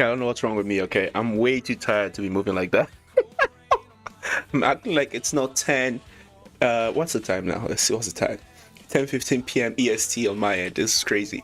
I don't know what's wrong with me, okay? I'm way too tired to be moving like that. I'm acting like it's not 10. What's the time now? Let's see, what's the time? 10:15 p.m. EST on my end. This is crazy.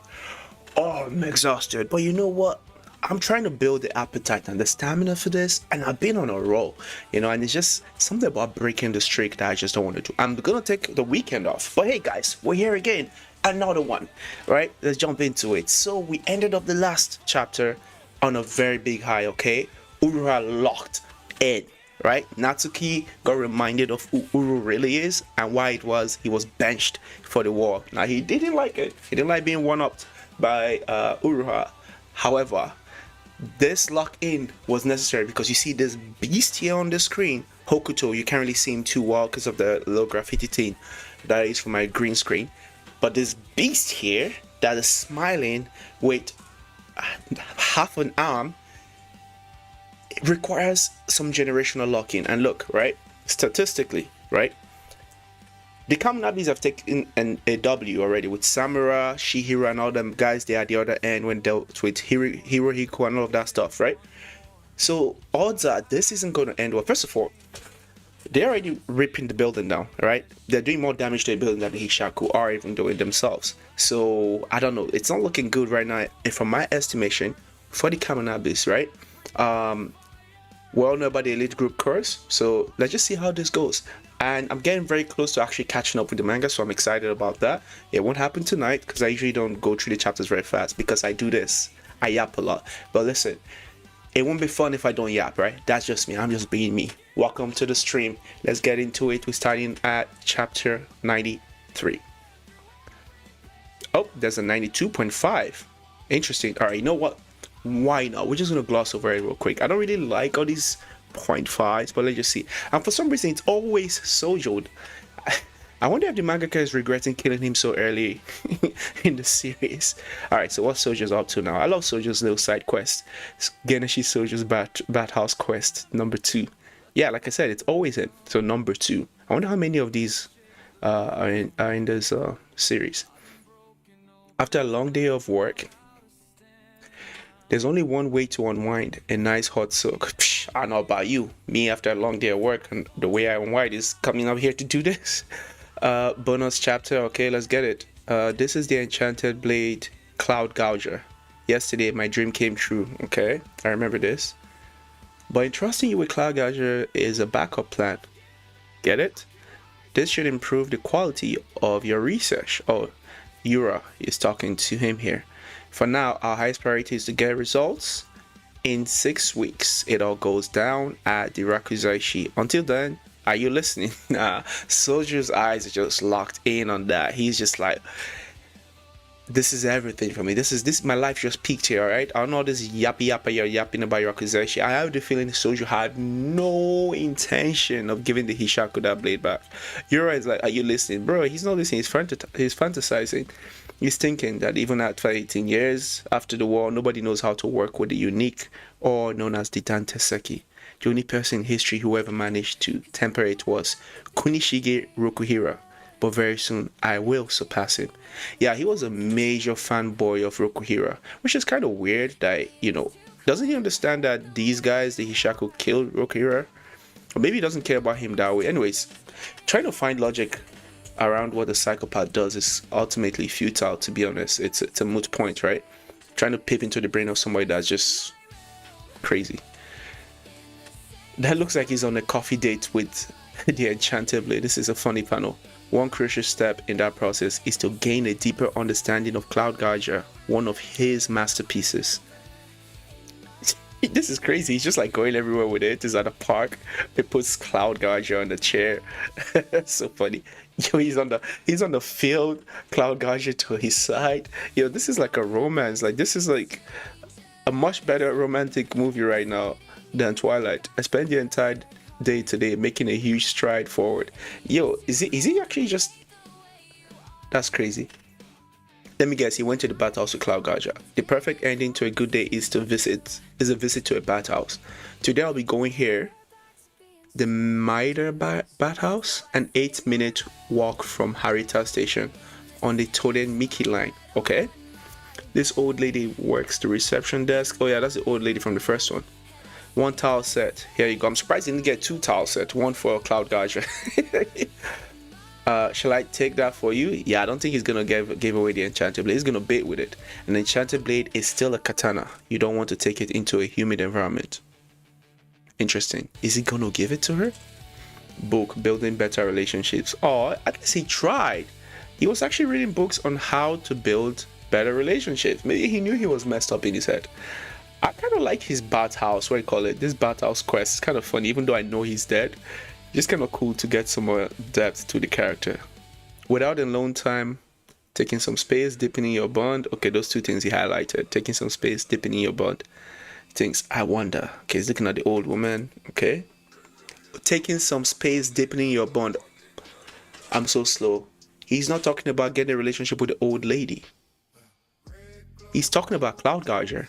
Oh, I'm exhausted. But you know what? I'm trying to build the appetite and the stamina for this, and I've been on a roll, and it's just something about breaking the streak that I just don't want to do. I'm gonna take the weekend off, but hey guys, we're here again, another one, right? Let's jump into it. So we ended up the last chapter on a very big high, okay? Urura locked in, right? Natsuki got reminded of who Uru really is and why it was he was benched for the war. Now he didn't like it. He didn't like being one-upped by Uruha. However, this lock-in was necessary because you see this beast here on the screen, Hokuto. You can't really see him too well because of the low graffiti thing that is for my green screen. But this beast here that is smiling with half an arm, it requires some generational lock-in. And look, right, statistically, right, the Kamunabis have taken a W already with Samura, Shihiro, and all them guys there at the other end when dealt with Hirohiko and all of that stuff, right? So odds are this isn't going to end well. First of all, they're already ripping the building down, right? They're doing more damage to the building than the Hishaku are even doing themselves. So I don't know. It's not looking good right now. And from my estimation, for the Kamunabis, right? We all know about the elite group curse, so let's just see how this goes. And I'm getting very close to actually catching up with the manga, so I'm excited about that. It won't happen tonight because I usually don't go through the chapters very fast because I do this. I yap a lot. But listen, it won't be fun if I don't yap, right? That's just me. I'm just being me. Welcome to the stream. Let's get into it. We're starting at chapter 93. Oh, there's a 92.5. Interesting. All right, you know what? Why not? We're just going to gloss over it real quick. I don't really like all these 0.5s, but let's just see. And for some reason, it's always Sojo'd. I wonder if the mangaka is regretting killing him so early in the series. Alright, so what Sojo's up to now? I love Sojo's little side quest. Geneshi Sojo's Bathhouse quest, number 2. Yeah, like I said, it's always in. So number 2. I wonder how many of these are in this series. After a long day of work, there's only one way to unwind, a nice hot soak. Psh, I don't know about you. Me, after a long day of work, and the way I unwind is coming up here to do this. Bonus chapter, okay, let's get it. This is the Enchanted Blade Cloud Gouger. Yesterday, my dream came true, okay? I remember this. But entrusting you with Cloud Gouger is a backup plan. Get it? This should improve the quality of your research. Oh, Yura is talking to him here. For now, our highest priority is to get results. In 6 weeks, it all goes down at the Rakuzaishi. Until then, are you listening? Nah, Soldier's eyes are just locked in on that. He's just like, this is everything for me. This my life just peaked here, alright? I don't know this yappa you're yapping about Rakuzaishi. I have the feeling Soldier had no intention of giving the Hishaku that blade back. Yura is like, are you listening? Bro, he's not listening. He's fantasizing. He's thinking that even at 18 years after the war, nobody knows how to work with the unique, or known as the Danteseki. The only person in history who ever managed to temper it was Kunishige Rokuhira. But very soon, I will surpass him. Yeah, he was a major fanboy of Rokuhira, which is kind of weird that, doesn't he understand that these guys, the Hishaku, killed Rokuhira? Or maybe he doesn't care about him that way. Anyways, trying to find logic around what a psychopath does is ultimately futile, to be honest. It's a moot point, right? Trying to peep into the brain of somebody that's just crazy. That looks like he's on a coffee date with the Enchanted Blade. This is a funny panel. One crucial step in that process is to gain a deeper understanding of Cloud Gouger, one of his masterpieces. This is crazy. He's just like going everywhere with it. He's at a park. He puts Cloud Gouger on the chair. So funny. Yo, he's on the field. Cloud Gouger to his side. Yo, this is like a romance. Like, this is like a much better romantic movie right now than Twilight. I spent the entire day today making a huge stride forward. Yo, is he actually just... That's crazy. Let me guess, he went to the bathhouse with Cloud Gouger. The perfect ending to a good day is a visit to a bathhouse. Today I'll be going here, the Maida bathhouse, an 8-minute walk from Harita station on the Toden Miki line, okay? This old lady works the reception desk. Oh yeah, that's the old lady from the first one. One towel set. Here you go. I'm surprised you didn't get two towel sets. One for Cloud Geyser. Shall I take that for you? Yeah, I don't think he's gonna give away the enchanted blade. He's gonna bait with it. An enchanted blade is still a katana. You don't want to take it into a humid environment. Interesting. Is he gonna give it to her? Book, Building Better Relationships. Oh, I guess he tried. He was actually reading books on how to build better relationships. Maybe he knew he was messed up in his head. I kind of like his bathhouse, what do you call it? This bathhouse quest is kind of funny, even though I know he's dead. Just kind of cool to get some more depth to the character. Without alone time, taking some space, dipping in your bond. Okay, those two things he highlighted. Taking some space, dipping in your bond. Things, I wonder. Okay, he's looking at the old woman. Okay. Taking some space, dipping in your bond. I'm so slow. He's not talking about getting a relationship with the old lady. He's talking about Cloud Geyser.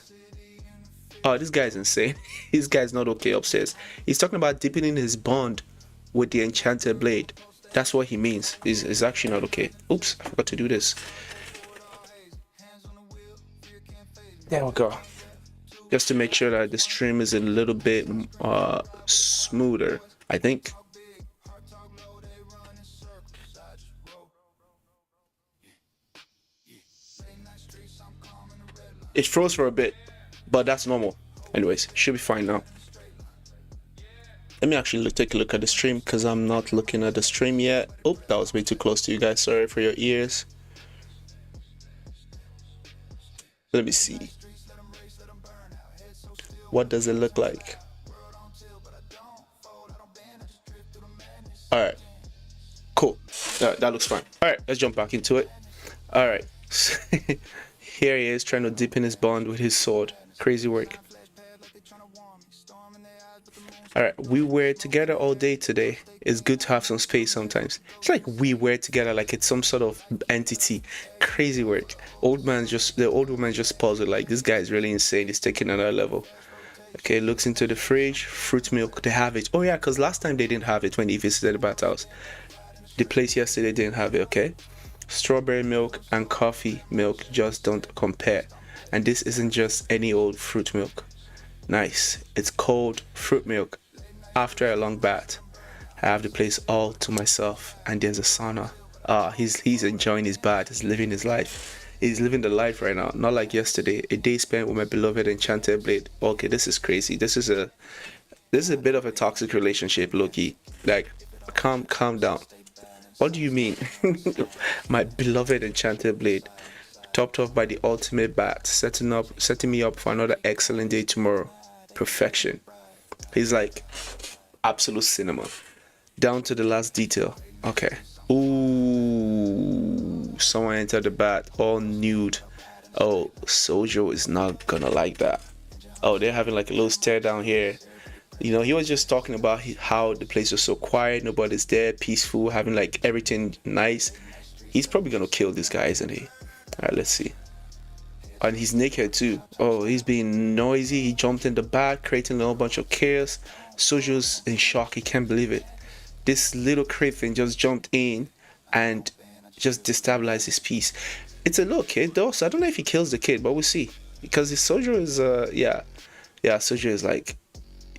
Oh, this guy's insane. This guy's not okay upstairs. He's talking about dipping in his bond with the enchanted blade. That's what he means. It's actually not okay. Oops, I forgot to do this. There we go. Just to make sure that the stream is a little bit smoother, I think. It froze for a bit, but that's normal. Anyways, should be fine now. Let me actually take a look at the stream because I'm not looking at the stream yet. Oh, that was way too close to you guys. Sorry for your ears. Let me see. What does it look like? All right. Cool. That looks fine. All right, let's jump back into it. All right. Here he is trying to deepen his bond with his sword. Crazy work. Alright, we were together all day today. It's good to have some space sometimes. It's like we were together like it's some sort of entity. Crazy work. The old woman just paused it like this guy is really insane. He's taking another level. Okay, looks into the fridge. Fruit milk, they have it. Oh yeah, because last time they didn't have it when he visited the bathhouse. The place yesterday didn't have it, okay? Strawberry milk and coffee milk just don't compare. And this isn't just any old fruit milk. Nice. It's cold fruit milk. After a long bath, I have the place all to myself, and there's a sauna. He's enjoying his bath. He's living his life. He's living the life right now. Not like yesterday. A day spent with my beloved enchanted blade. Okay, this is crazy. This is a bit of a toxic relationship, Loki. Like, calm down. What do you mean? My beloved enchanted blade, topped off by the ultimate bath, setting me up for another excellent day tomorrow. Perfection. He's like absolute cinema, down to the last detail. Okay. Ooh, someone entered the bath all nude. Oh, Sojo is not gonna like that. Oh, they're having like a little stare down here. You know, he was just talking about how the place was so quiet, nobody's there, peaceful, having like everything nice. He's probably gonna kill this guy, isn't he? All right, let's see. And he's naked too. Oh, he's being noisy. He jumped in the back, creating a whole bunch of chaos. Sojo's in shock. He can't believe it. This little craven just jumped in and just destabilized his peace. It's a little kid though, so I don't know if he kills the kid, but we'll see. Because his Sojo is yeah, Sojo is like,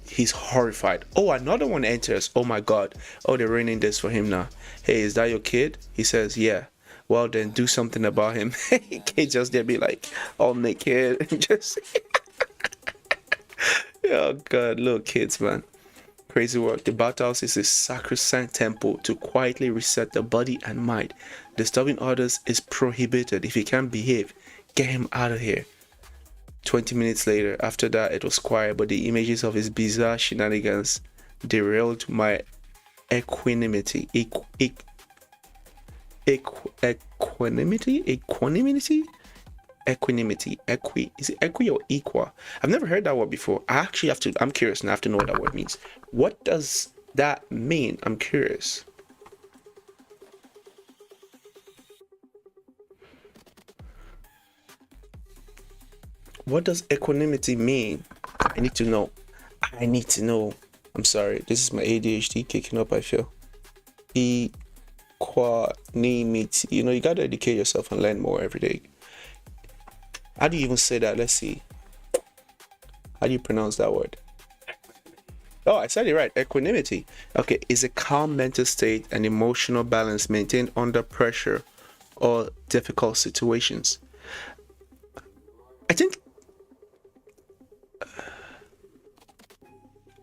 he's horrified. Oh, another one enters. Oh my god. Oh, they're raining this for him now. Hey, is that your kid? He says, yeah. Well, then do something about him. He can't just there be like all naked and just. Oh god, little kids, man. Crazy work. The bathhouse is a sacrosanct temple to quietly reset the body and mind. Disturbing others is prohibited. If he can't behave, get him out of here. 20 minutes later, after that, it was quiet, but the images of his bizarre shenanigans derailed my equanimity. Equanimity? Is it equi or equa? I've never heard that word before. I'm curious and I have to know what that word means. What does that mean? I'm curious. What does equanimity mean? I need to know. I'm sorry. This is my ADHD kicking up, I feel. Equanimity. You know, you gotta educate yourself and learn more every day. How do you even say that? Let's see. How do you pronounce that word? Oh, I said it right. Equanimity. Okay, is a calm mental state and emotional balance maintained under pressure or difficult situations. I think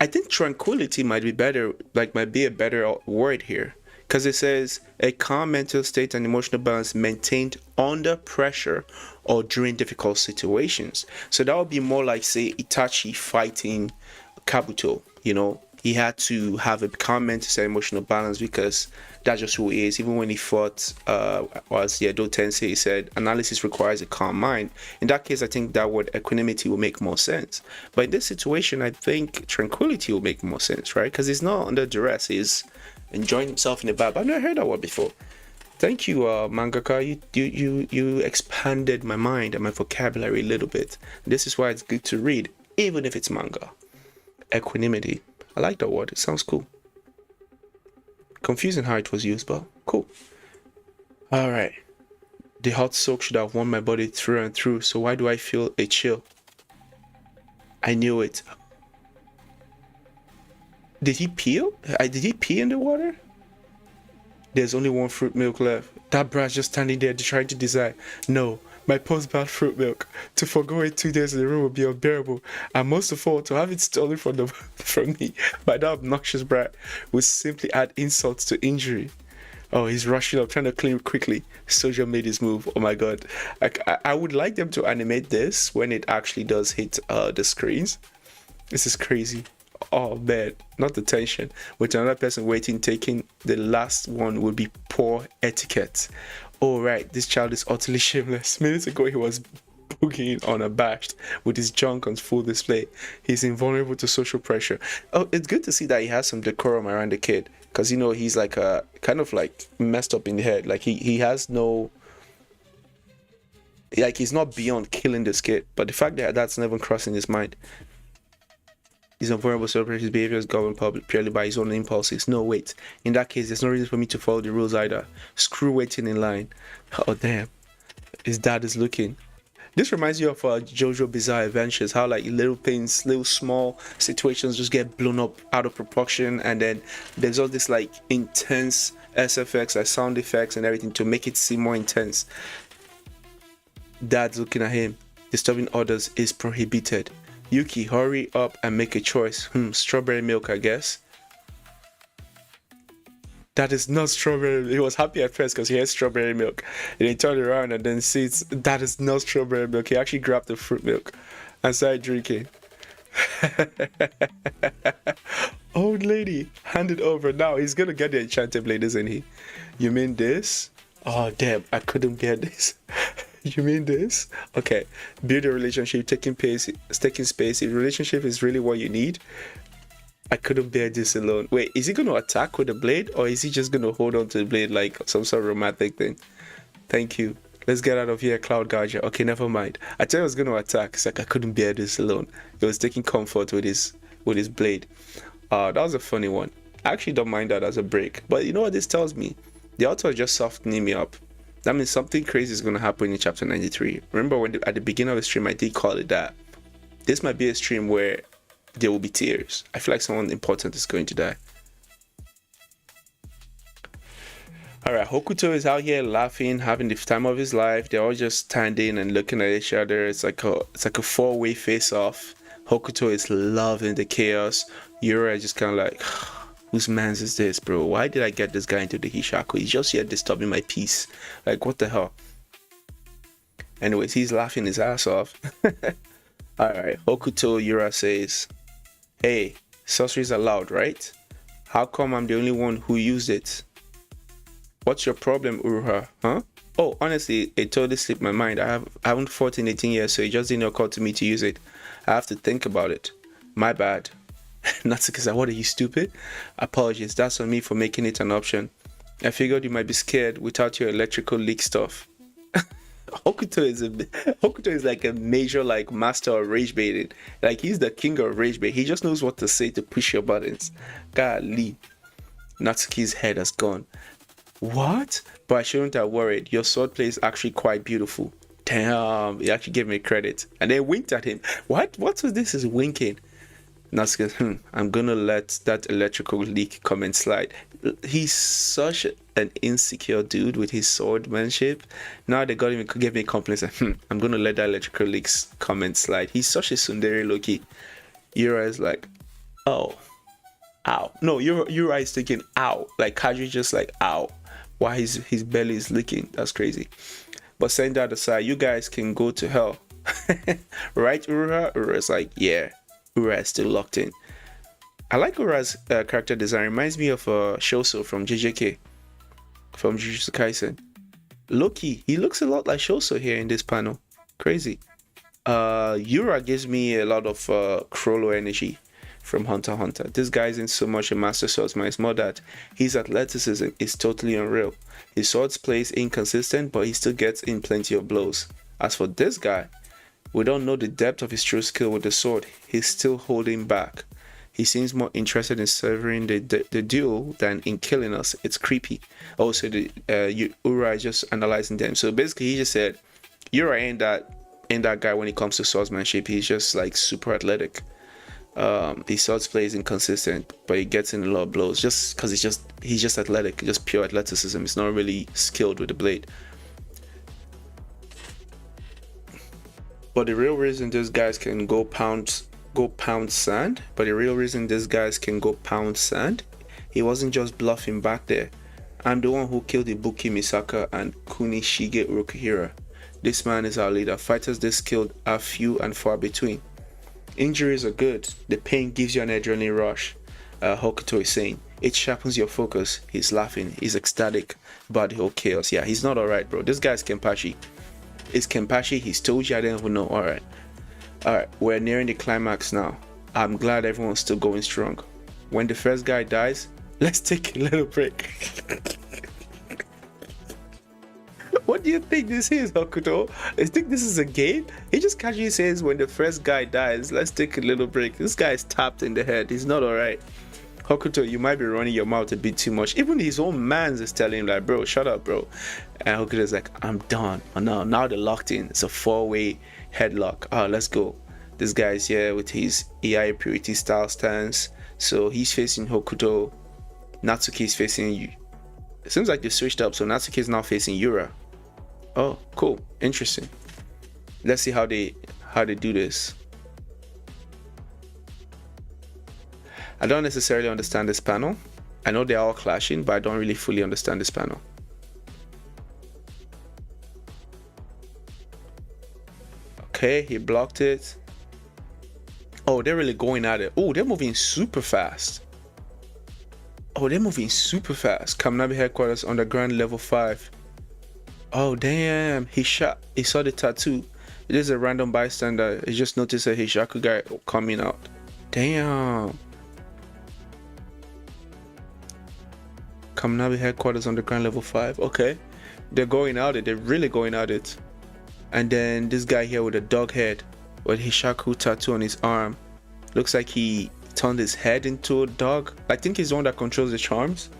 I think tranquility might be better, like might be a better word here, because it says a calm mental state and emotional balance maintained under pressure or during difficult situations. So that would be more like, say, Itachi fighting Kabuto. He had to have a calm mental and emotional balance because that's just who he is. Even when he fought, as Edo Tensei, he said, analysis requires a calm mind. In that case, I think that word equanimity will make more sense. But in this situation, I think tranquility will make more sense, right? Because he's not under duress. He's enjoying himself in the bath. I've never heard that word before. Thank you, mangaka. You expanded my mind and my vocabulary a little bit. This is why it's good to read, even if it's manga. Equanimity. I like that word. It sounds cool. Confusing how it was used, but cool. All right. The hot soak should have warmed my body through and through. So why do I feel a chill? I knew it. Did he peel? Did he pee in the water? There's only one fruit milk left. That brat's just standing there trying to decide. No, my post-bath fruit milk. To forgo it 2 days in the room would be unbearable. And most of all, to have it stolen from me by that obnoxious brat would simply add insult to injury. Oh, he's rushing up, trying to clean quickly. Soja made his move. Oh my god. I would like them to animate this when it actually does hit the screens. This is crazy. Oh man, not the tension. With another person waiting, taking the last one would be poor etiquette. Oh right, this child is utterly shameless. Minutes ago he was boogieing unabashed with his junk on full display. He's invulnerable to social pressure. Oh, it's good to see that he has some decorum around the kid. Because he's like a kind of like messed up in the head. Like he has no, like he's not beyond killing this kid. But the fact that that's never crossing his mind. He's unvulnerable to his behavior is governed public purely by his own impulses. No, wait. In that case, there's no reason for me to follow the rules either. Screw waiting in line. Oh, damn. His dad is looking. This reminds you of JoJo Bizarre Adventures, how like little things, little small situations just get blown up out of proportion, and then there's all this like intense SFX, like sound effects and everything to make it seem more intense. Dad's looking at him. Disturbing others is prohibited. Yuki, hurry up and make a choice. Strawberry milk, I guess. That is not strawberry. He was happy at first because he had strawberry milk. And he turned around and then sees that is not strawberry milk. He actually grabbed the fruit milk and started drinking. Old lady, hand it over now. He's gonna get the enchanted blade, isn't he? You mean this? Oh damn, I couldn't bear this. You mean this? Okay. Build a relationship, taking space. If relationship is really what you need, I couldn't bear this alone. Wait, is he gonna attack with the blade, or is he just gonna hold on to the blade like some sort of romantic thing? Thank you. Let's get out of here, Cloud Gadget. Okay, never mind. I thought I was gonna attack. It's like I couldn't bear this alone. He was taking comfort with his blade. That was a funny one. I actually don't mind that as a break. But you know what this tells me? The author is just softening me up. That means something crazy is going to happen in chapter 93. Remember when at the beginning of the stream I did call it that. This might be a stream where there will be tears. I feel like someone important is going to die. Alright, Hokuto is out here laughing, having the time of his life. They're all just standing and looking at each other. It's like a four-way face-off. Hokuto is loving the chaos. Yura is just kind of like, whose man's is this, bro? Why did I get this guy into the Hishaku? He's just here disturbing my peace. Like, what the hell? Anyways, he's laughing his ass off. Alright, Hokuto Yura says, hey, sorcery is allowed, right? How come I'm the only one who used it? What's your problem, Uruha? Huh? Oh, honestly, it totally slipped my mind. I haven't fought in 18 years, so it just didn't occur to me to use it. I have to think about it. My bad. Natsuki-san, what are you, stupid? Apologies, that's on me for making it an option. I figured you might be scared without your electrical leak stuff. Hokuto is like a major like master of rage baiting. Like he's the king of rage bait. He just knows what to say to push your buttons. Golly. Natsuki's head has gone. What? But I shouldn't have worried. Your swordplay is actually quite beautiful. Damn, he actually gave me credit. And then winked at him. What was this? Is winking. Natsuki, I'm gonna let that electrical leak comment slide. He's such an insecure dude with his swordmanship. Now they got him give me compliments. I'm gonna let that electrical leaks comment slide. He's such a tsundere Loki. Yura is like, oh, ow. No, Yura is thinking, ow. Like Kaji just like, ow. Why his belly is leaking? That's crazy. But send that aside, you guys can go to hell. Right, Ura? Ura's like, yeah. Ura is still locked in. I like Ura's character design. Reminds me of Shoso from JJK, from Jujutsu Kaisen. Loki, he looks a lot like Shoso here in this panel. Crazy. Ura gives me a lot of Chrollo energy from Hunter x Hunter. This guy isn't so much a master swordsman, it's more that his athleticism is totally unreal. His swords play is inconsistent, but he still gets in plenty of blows. As for this guy, we don't know the depth of his true skill with the sword. He's still holding back. He seems more interested in severing the duel than in killing us. It's creepy. Also, Ura is just analyzing them. So basically, he just said, Ura ain't that guy when it comes to swordsmanship. He's just like super athletic. His swords play is inconsistent, but he gets in a lot of blows just because he's just athletic, just pure athleticism. He's not really skilled with the blade. But the real reason these guys can go pound sand, he wasn't just bluffing back there. I'm the one who killed Ibuki Misaka and Kunishige Urukuhira. This man is our leader. Fighters this skilled are few and far between. Injuries are good. The pain gives you an adrenaline rush. Hokuto is saying. It sharpens your focus. He's laughing. He's ecstatic about the whole chaos. Yeah, he's not alright, bro. This guy's Kenpachi. It's Kenpachi. He's told you I didn't even know. Alright. Alright, we're nearing the climax now. I'm glad everyone's still going strong. When the first guy dies, let's take a little break. What do you think this is, Hokuto? I think this is a game? He just casually says when the first guy dies, let's take a little break. This guy is tapped in the head. He's not alright. Hokuto, you might be running your mouth a bit too much. Even his own mans is telling him like, bro, shut up, bro. And Hokuto's like, I'm done. Oh, now they're locked in. It's a 4-way headlock. Oh, let's go. This guy's here with his AI purity style stance. So he's facing Hokuto. Natsuki's facing you. It seems like they switched up. So Natsuki's now facing Yura. Oh, cool. Interesting. Let's see how they do this. I don't necessarily understand this panel. I know they're all clashing, but I don't really fully understand this panel. Okay, he blocked it. Oh, they're really going at it. Oh, they're moving super fast. Kaminabi headquarters underground level 5. Oh damn, he saw the tattoo. It is a random bystander. He just noticed a Hishaku guy coming out. Damn. Kaminabi headquarters underground level 5. Okay. They're going at it. They're really going at it. And then this guy here with a dog head with Hishaku tattoo on his arm. Looks like he turned his head into a dog. I think he's the one that controls the charms.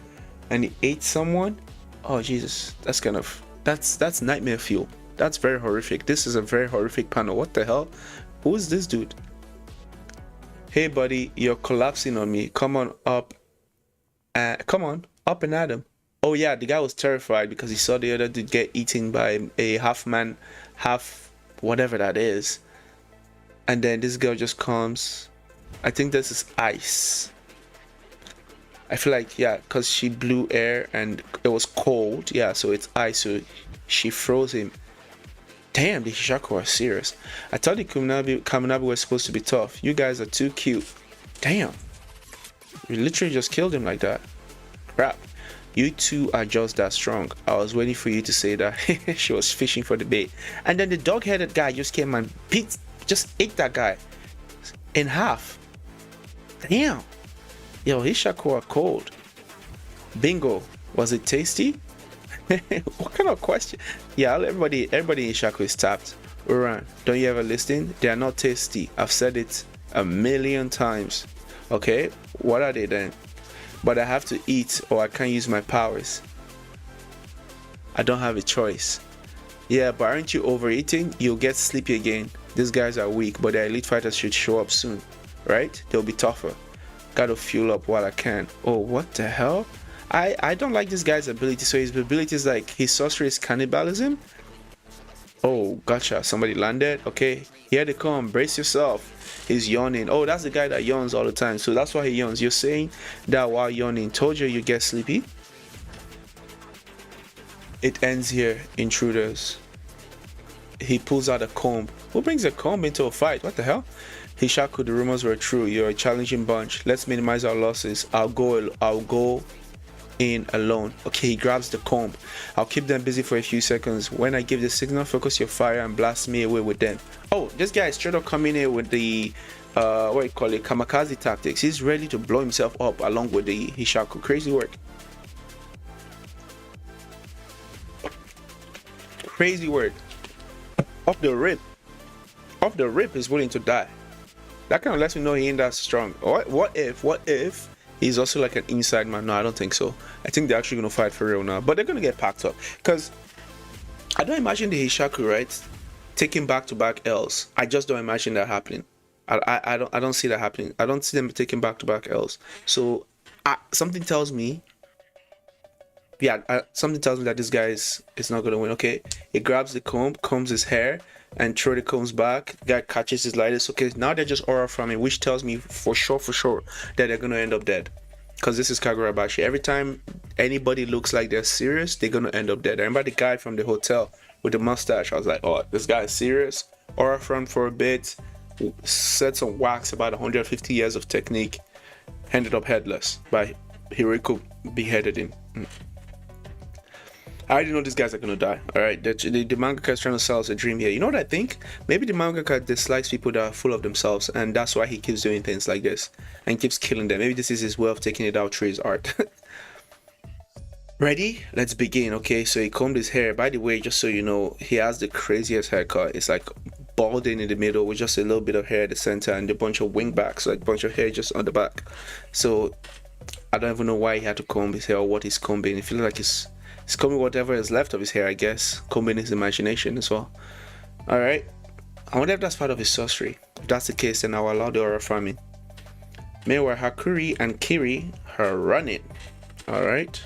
And he ate someone. Oh Jesus. That's nightmare fuel. That's very horrific. This is a very horrific panel. What the hell? Who is this dude? Hey buddy, you're collapsing on me. Come on up. Come on, up and at him. Oh yeah, the guy was terrified because he saw the other dude get eaten by a half man, half whatever that is. And then this girl just comes. I think this is ice. I feel like, yeah, because she blew air and it was cold. Yeah, so it's ice. So she froze him. Damn, the Hishaku are serious. I thought the Kaminabi were supposed to be tough. You guys are too cute. Damn. We literally just killed him like that. Crap. You two are just that strong. I was waiting for you to say that. She was fishing for the bait. And then the dog-headed guy just came and just ate that guy in half. Damn. Yo, Hishaku are cold. Bingo. Was it tasty? What kind of question? Yeah, everybody in Hishaku is tapped. Uran, don't you ever listen? They are not tasty. I've said it a million times. Okay, what are they then? But I have to eat or I can't use my powers. I don't have a choice. Yeah, but aren't you overeating? You'll get sleepy again. These guys are weak, but the elite fighters should show up soon, right? They'll be tougher. Gotta fuel up while I can. Oh, what the hell? I don't like this guy's ability. So his ability is like, his sorcery is cannibalism. Oh, gotcha. Somebody landed. Okay, here they come. Brace yourself. He's yawning. Oh, that's the guy that yawns all the time. So that's why he yawns. You're saying that while yawning. Told you get sleepy. It ends here, intruders. He pulls out a comb. Who brings a comb into a fight? What the hell? Hishaku, the rumors were true. You're a challenging bunch. Let's minimize our losses. I'll go in alone. Okay, he grabs the comb. I'll keep them busy for a few seconds. When I give the signal, focus your fire and blast me away with them. Oh, this guy is straight up coming in with the what do you call it, kamikaze tactics. He's ready to blow himself up along with the Hishaku. Crazy work. Crazy word. Off the rip. Off the rip is willing to die. That kind of lets me know he ain't that strong. What if he's also like an inside man? No, I don't think so. I think they're actually gonna fight for real now. But they're gonna get packed up. Because I don't imagine the Hishaku, right, taking back-to-back L's. I just don't imagine that happening. I don't see that happening. I don't see them taking back-to-back L's. So something tells me, something tells me that this guy is not gonna win. Okay, he grabs the comb, combs his hair, and throw the combs back. The guy catches his lighters. Okay, now they're just aura farming, which tells me for sure that they're gonna end up dead. Because this is Kagurabachi. Every time anybody looks like they're serious, they're gonna end up dead. I remember the guy from the hotel with the mustache. I was like, oh, this guy is serious. Aura farm for a bit, set some wax, about 150 years of technique, ended up headless by Hiriko beheaded him. I already know these guys are gonna die. Alright, the mangaka is trying to sell us a dream here. You know what I think? Maybe the mangaka dislikes people that are full of themselves, and that's why he keeps doing things like this and keeps killing them. Maybe this is his way of taking it out through his art. Ready? Let's begin. Okay, so he combed his hair. By the way, just so you know, he has the craziest haircut. It's like balding in the middle with just a little bit of hair at the center and a bunch of wing backs, like a bunch of hair just on the back. So I don't even know why he had to comb his hair or what he's combing. It feels like he's combing whatever is left of his hair, I guess. Combing his imagination as well. Alright. I wonder if that's part of his sorcery. If that's the case, then I'll allow the aura farming. Meanwhile, Hakuri and Kiri are running. Alright.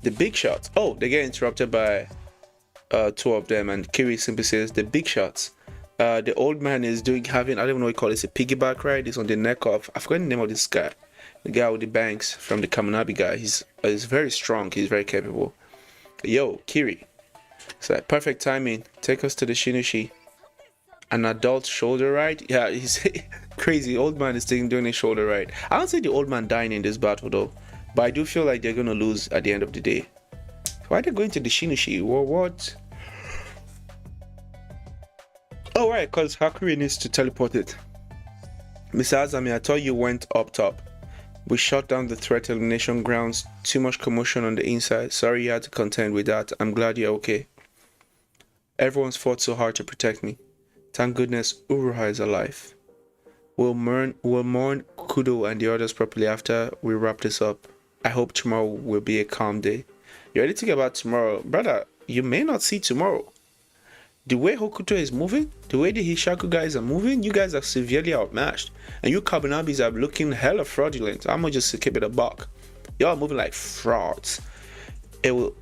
The big shots. Oh, they get interrupted by two of them, and Kiri simply says the big shots. The old man is having, I don't even know what you call it, it's a piggyback ride. He's on the neck of, I forgot the name of this guy. The guy with the banks from the Kaminabi guy. He's very strong. He's very capable. Yo, Kiri. It's like perfect timing. Take us to the Shinichi. An adult shoulder ride? Yeah, he's crazy. Old man is doing a shoulder ride. I don't see the old man dying in this battle though. But I do feel like they're gonna lose at the end of the day. Why are they going to the Shinichi? What? Oh right, because Hakuri needs to teleport it. Mr. Azami, I thought you went up top. We shut down the threat elimination grounds. Too much commotion on the inside. Sorry you had to contend with that. I'm glad you're okay. Everyone's fought so hard to protect me. Thank goodness Uruha is alive. We'll mourn Kudo and the others properly after we wrap this up. I hope tomorrow will be a calm day. You ready to get about tomorrow? Brother, you may not see tomorrow. The way Hokuto is moving, the way the Hishaku guys are moving, you guys are severely outmatched. And you Kabunabis are looking hella fraudulent. I'm gonna just keep it a buck. Y'all are moving like frauds. We'll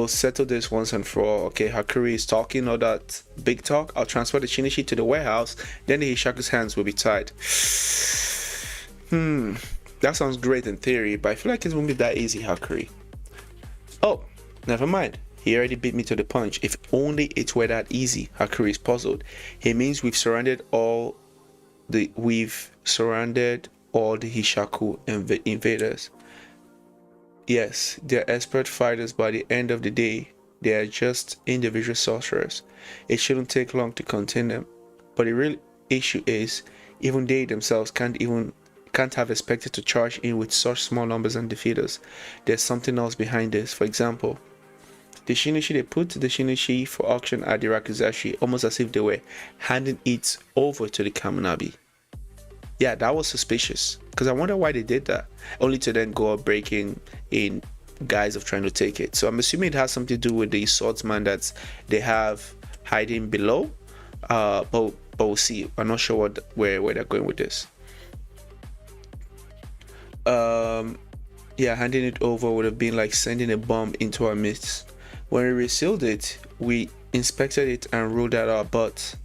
settle this once and for all. Okay, Hakuri is talking all that big talk. I'll transfer the Shinichi to the warehouse. Then the Hishaku's hands will be tied. That sounds great in theory, but I feel like it won't be that easy, Hakuri. Oh, never mind. He already beat me to the punch. If only it were that easy. Hakuri is puzzled. He means we've surrounded all the Hishaku invaders. Yes, they're expert fighters. By the end of the day, they are just individual sorcerers. It shouldn't take long to contain them. But the real issue is, even they themselves can't have expected to charge in with such small numbers and defeat us. There's something else behind this. For example, the Shinichi, they put the Shinichi for auction at the Rakuzashi, almost as if they were handing it over to the Kaminabi. Yeah, that was suspicious, because I wonder why they did that, only to then go up breaking in guise of trying to take it. So I'm assuming it has something to do with the swordsman that they have hiding below. But we'll see. I'm not sure where they're going with this. Yeah, handing it over would have been like sending a bomb into our midst. When we resealed it, we inspected it and ruled out our butts.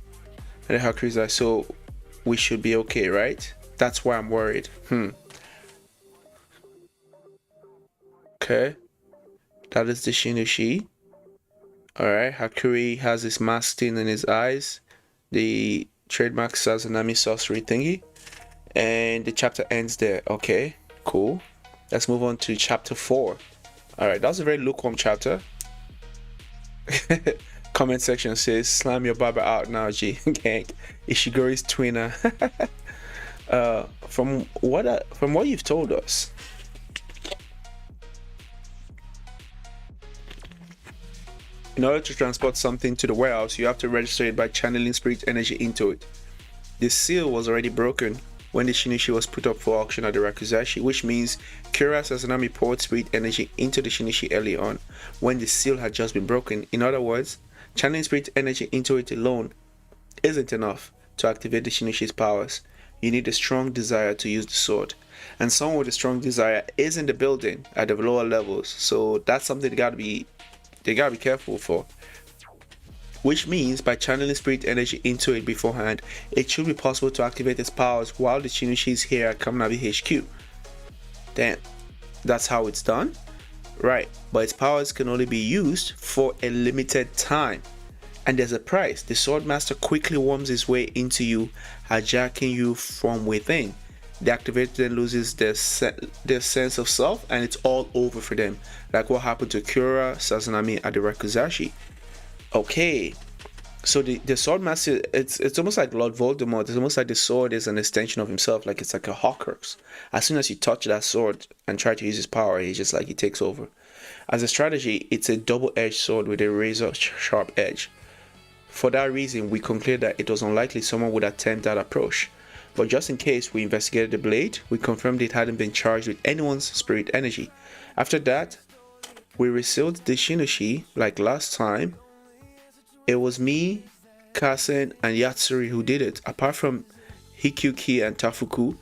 And the Haku's like, so we should be okay, right? That's why I'm worried. Okay. That is the Shinichi. Alright, Hakuri has his mask thing in his eyes. The trademark Sazanami sorcery thingy. And the chapter ends there. Okay, cool. Let's move on to chapter 4. Alright, that was a very lukewarm chapter. Comment section says, slam your barber out now, G. Gang. Ishigori's twinner. From what you've told us, in order to transport something to the warehouse, you have to register it by channeling spirit energy into it. The seal was already broken when the Shinichi was put up for auction at the Rakuzashi, which means Kira Sazanami poured spirit energy into the Shinichi early on, when the seal had just been broken. In other words, channeling spirit energy into it alone isn't enough to activate the Shinichi's powers. You need a strong desire to use the sword. And someone with a strong desire is in the building at the lower levels, so that's something they gotta be careful for. Which means by channeling spirit energy into it beforehand, it should be possible to activate its powers while the Shinichi is here at Kaminabi HQ. Damn, that's how it's done? Right, but its powers can only be used for a limited time. And there's a price. The Swordmaster quickly worms his way into you, hijacking you from within. The activator then loses their sense of self, and it's all over for them, like what happened to Kura Sazanami at the Rakuzashi. Okay, so the Swordmaster, it's almost like Lord Voldemort. It's almost like the sword is an extension of himself, like it's like a Horcrux. As soon as you touch that sword and try to use his power, he takes over. As a strategy, it's a double-edged sword with a razor-sharp edge. For that reason, we concluded that it was unlikely someone would attempt that approach. But just in case we investigated the blade, we confirmed it hadn't been charged with anyone's spirit energy. After that, we resealed the Shinichi like last time. It was me, Kasen, and Yatsuri who did it. Apart from Hikyuki and Tafuku,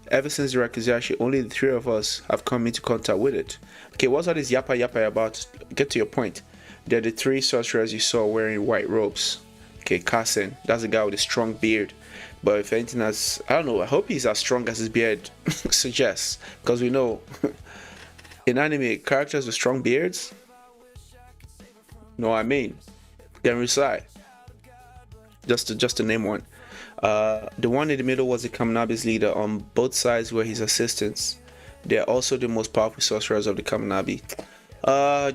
ever since the Rakuzashi, only the three of us have come into contact with it. Okay, what's all this yappa about? Get to your point. They're the three sorcerers you saw wearing white robes. Okay, Kasen, that's the guy with a strong beard. But if anything, I don't know, I hope he's as strong as his beard suggests. Because we know, in anime, characters with strong beards, know what I mean? Genryusai. Just to name one. The one in the middle was the Kaminabi's leader. On both sides were his assistants. They are also the most powerful sorcerers of the Kaminabi.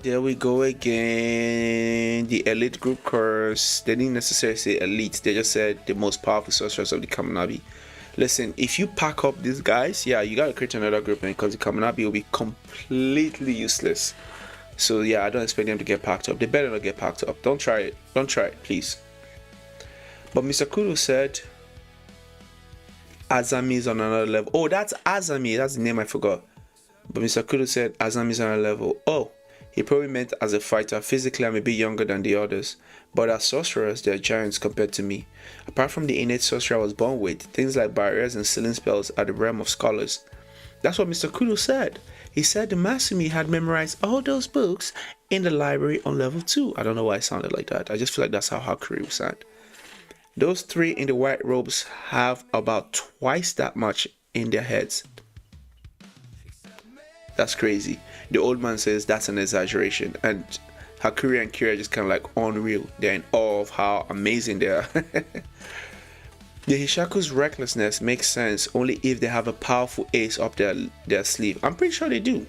There we go again. The elite group curse. They didn't necessarily say elite, they just said the most powerful sorcerers of the Kaminabi. Listen, if you pack up these guys, yeah, you gotta create another group, because the Kaminabi will be completely useless. So yeah, I don't expect them to get packed up. They better not get packed up. Don't try it, please. But Mr. Kudo said Azami is on another level. Oh, that's Azami, that's the name I forgot. But Mr. Kudo said Azami is on a level. Oh, he probably meant as a fighter. Physically, I'm a bit younger than the others. But as sorcerers, they're giants compared to me. Apart from the innate sorcery I was born with, things like barriers and sealing spells are the realm of scholars. That's what Mr. Kudo said. He said the Masumi had memorized all those books in the library on level 2. I don't know why it sounded like that. I just feel like that's how Hakuri was said. Those three in the white robes have about twice that much in their heads. That's crazy. The old man says that's an exaggeration, and Hakuri and Kira are just kind of like unreal. They're in awe of how amazing they are. The Hishaku's recklessness makes sense only if they have a powerful ace up their sleeve. I'm pretty sure they do.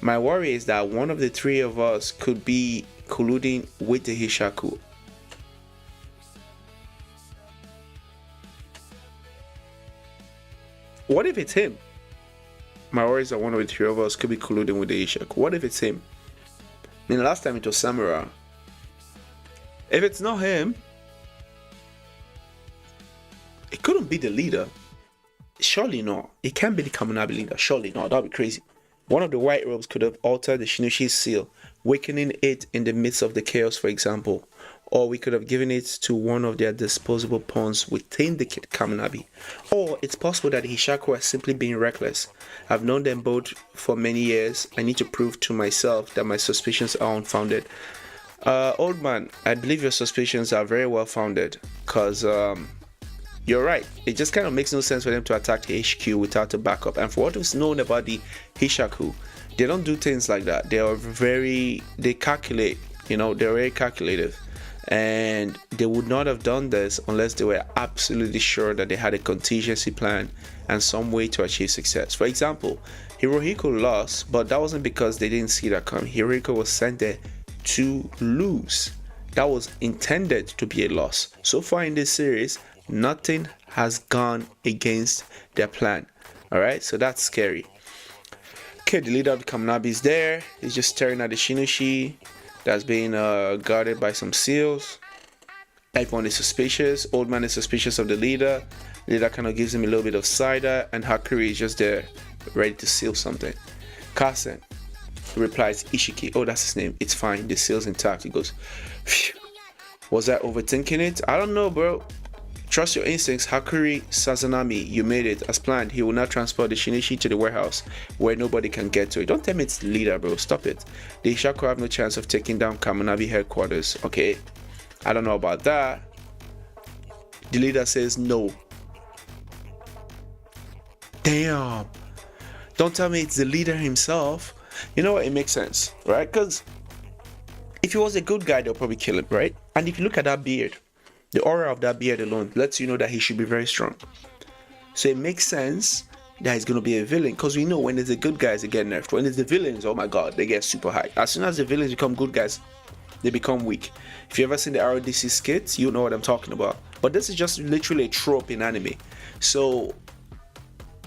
My worry is that one of the three of us could be colluding with the Hishaku. What if it's him? My worry is that one of the three of us could be colluding with the Hishaku. What if it's him? I mean, last time it was Samura. If it's not him, it couldn't be the leader. Surely not. It can't be the Kaminabi leader. Surely not. That'd be crazy. One of the white robes could have altered the Shinoshi's seal, weakening it in the midst of the chaos, for example. Or we could have given it to one of their disposable pawns within the Kaminabi. Or it's possible that Hishaku has simply been reckless. I've known them both for many years. I need to prove to myself that my suspicions are unfounded. Old man, I believe your suspicions are very well founded. Because you're right. It just kind of makes no sense for them to attack the HQ without a backup. And for what is known about the Hishaku, they don't do things like that. They calculate, they're very calculative. And they would not have done this unless they were absolutely sure that they had a contingency plan and some way to achieve success. For example, Hirohiko lost, but that wasn't because they didn't see that coming. Hirohiko was sent there to lose. That was intended to be a loss. So far in this series, nothing has gone against their plan. Alright, so that's scary. Okay, the leader of the Kaminabi is there. He's just staring at the Shinoshi that's being guarded by some seals. Everyone is suspicious. Old man is suspicious of the leader. The leader kind of gives him a little bit of cider, and Hakuri is just there, ready to seal something. Kasen replies, Ishiki. Oh, that's his name. It's fine. The seal's intact. He goes, phew. Was I overthinking it? I don't know, bro. Trust your instincts, Hakuri Sazanami. You made it as planned. He will now transport the Shinichi to the warehouse where nobody can get to it. Don't tell me it's the leader, bro. Stop it. The Ishaku have no chance of taking down Kaminabi headquarters. Okay, I don't know about that. The leader says no. Damn. Don't tell me it's the leader himself. You know what? It makes sense, right? Because if he was a good guy, they'll probably kill him, right? And if you look at that beard, the aura of that beard alone lets you know that he should be very strong. So it makes sense that he's going to be a villain, because we know when there's the good guys, they get nerfed. When there's the villains, oh my god, they get super high. As soon as the villains become good guys, they become weak. If you ever seen the RODC skits, you know what I'm talking about. But this is just literally a trope in anime. So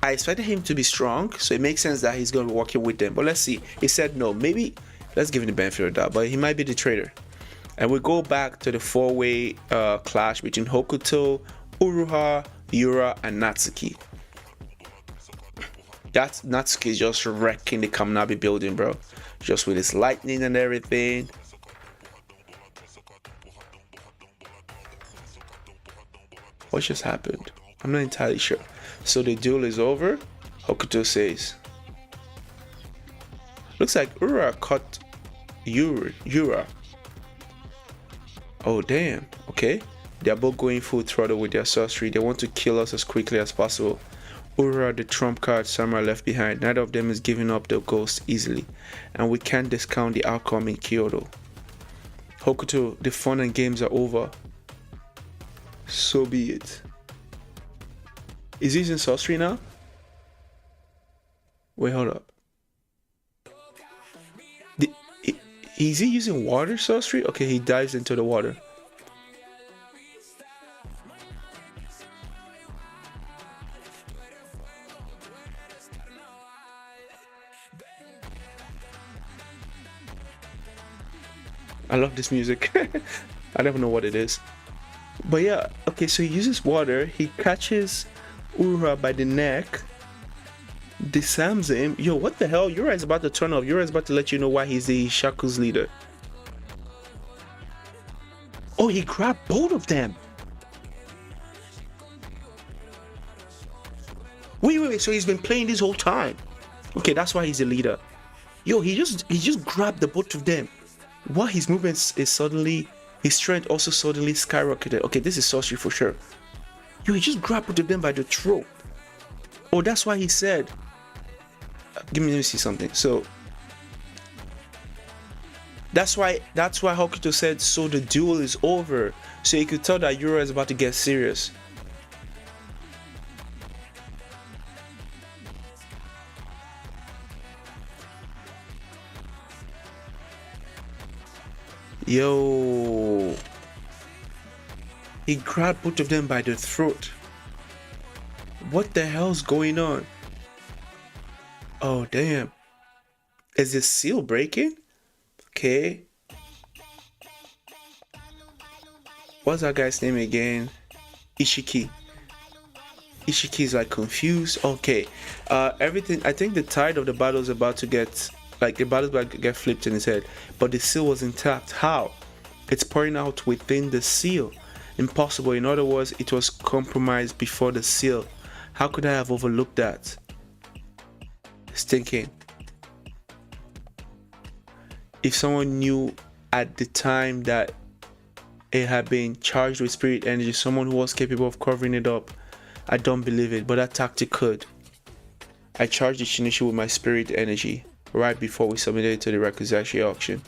I expected him to be strong, so it makes sense that he's going to be working with them. But let's see. He said no. Maybe let's give him the benefit of the doubt, but he might be the traitor. And we go back to the four-way clash between Hokuto, Uruha, Yura, and Natsuki. Natsuki is just wrecking the Kaminabi building, bro. Just with his lightning and everything. What just happened? I'm not entirely sure. So the duel is over, Hokuto says. Looks like Ura caught Yura. Oh damn, okay. They're both going full throttle with their sorcery. They want to kill us as quickly as possible. Ura, the trump card Samurai left behind. Neither of them is giving up the ghost easily. And we can't discount the outcome in Kyoto. Hokuto, the fun and games are over. So be it. Is he using sorcery now? Wait, hold up. Is he using water sorcery? Okay, he dives into the water. I love this music. I don't know what it is. But yeah, okay, so he uses water. He catches Ura by the neck. Disarms him. Yo, what the hell? Yura is about to turn off. Yura is about to let you know why he's the Shaku's leader. Oh, he grabbed both of them. Wait. So he's been playing this whole time. Okay, that's why he's the leader. Yo, he just grabbed the both of them. Why his movements is suddenly, his strength also suddenly skyrocketed. Okay, this is sorcery for sure. Yo, he just grabbed both of them by the throat. Oh, that's why he said. Let me see something. So that's why Hokuto said, so the duel is over. So you could tell that Yura is about to get serious. Yo, he grabbed both of them by the throat. What the hell's going on? Oh damn. Is this seal breaking? Okay. What's that guy's name again? Ishiki. Ishiki is like confused. Okay, everything. I think the tide of the battle is about to get like the battle's about to get flipped in his head, but the seal was intact. How? It's pouring out within the seal. Impossible. In other words, it was compromised before the seal. How could I have overlooked that? He's thinking. If someone knew at the time that it had been charged with spirit energy, someone who was capable of covering it up, I don't believe it, but that tactic could. I charged the Shinichi with my spirit energy right before we submitted it to the Rakuzashi auction.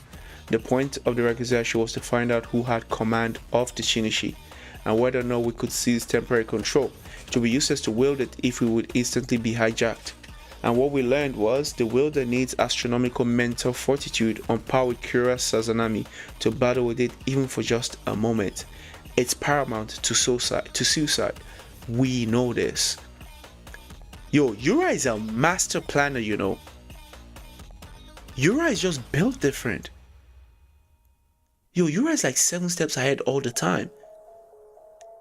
The point of the Rakuzashi was to find out who had command of the Shinichi and whether or not we could seize temporary control. It would be useless to wield it if we would instantly be hijacked. And what we learned was the wielder needs astronomical mental fortitude on par with Kira Sazanami to battle with it even for just a moment. It's paramount to suicide. We know this. Yo, Yura is a master planner, you know. Yura is just built different. Yo, Yura is like 7 steps ahead all the time.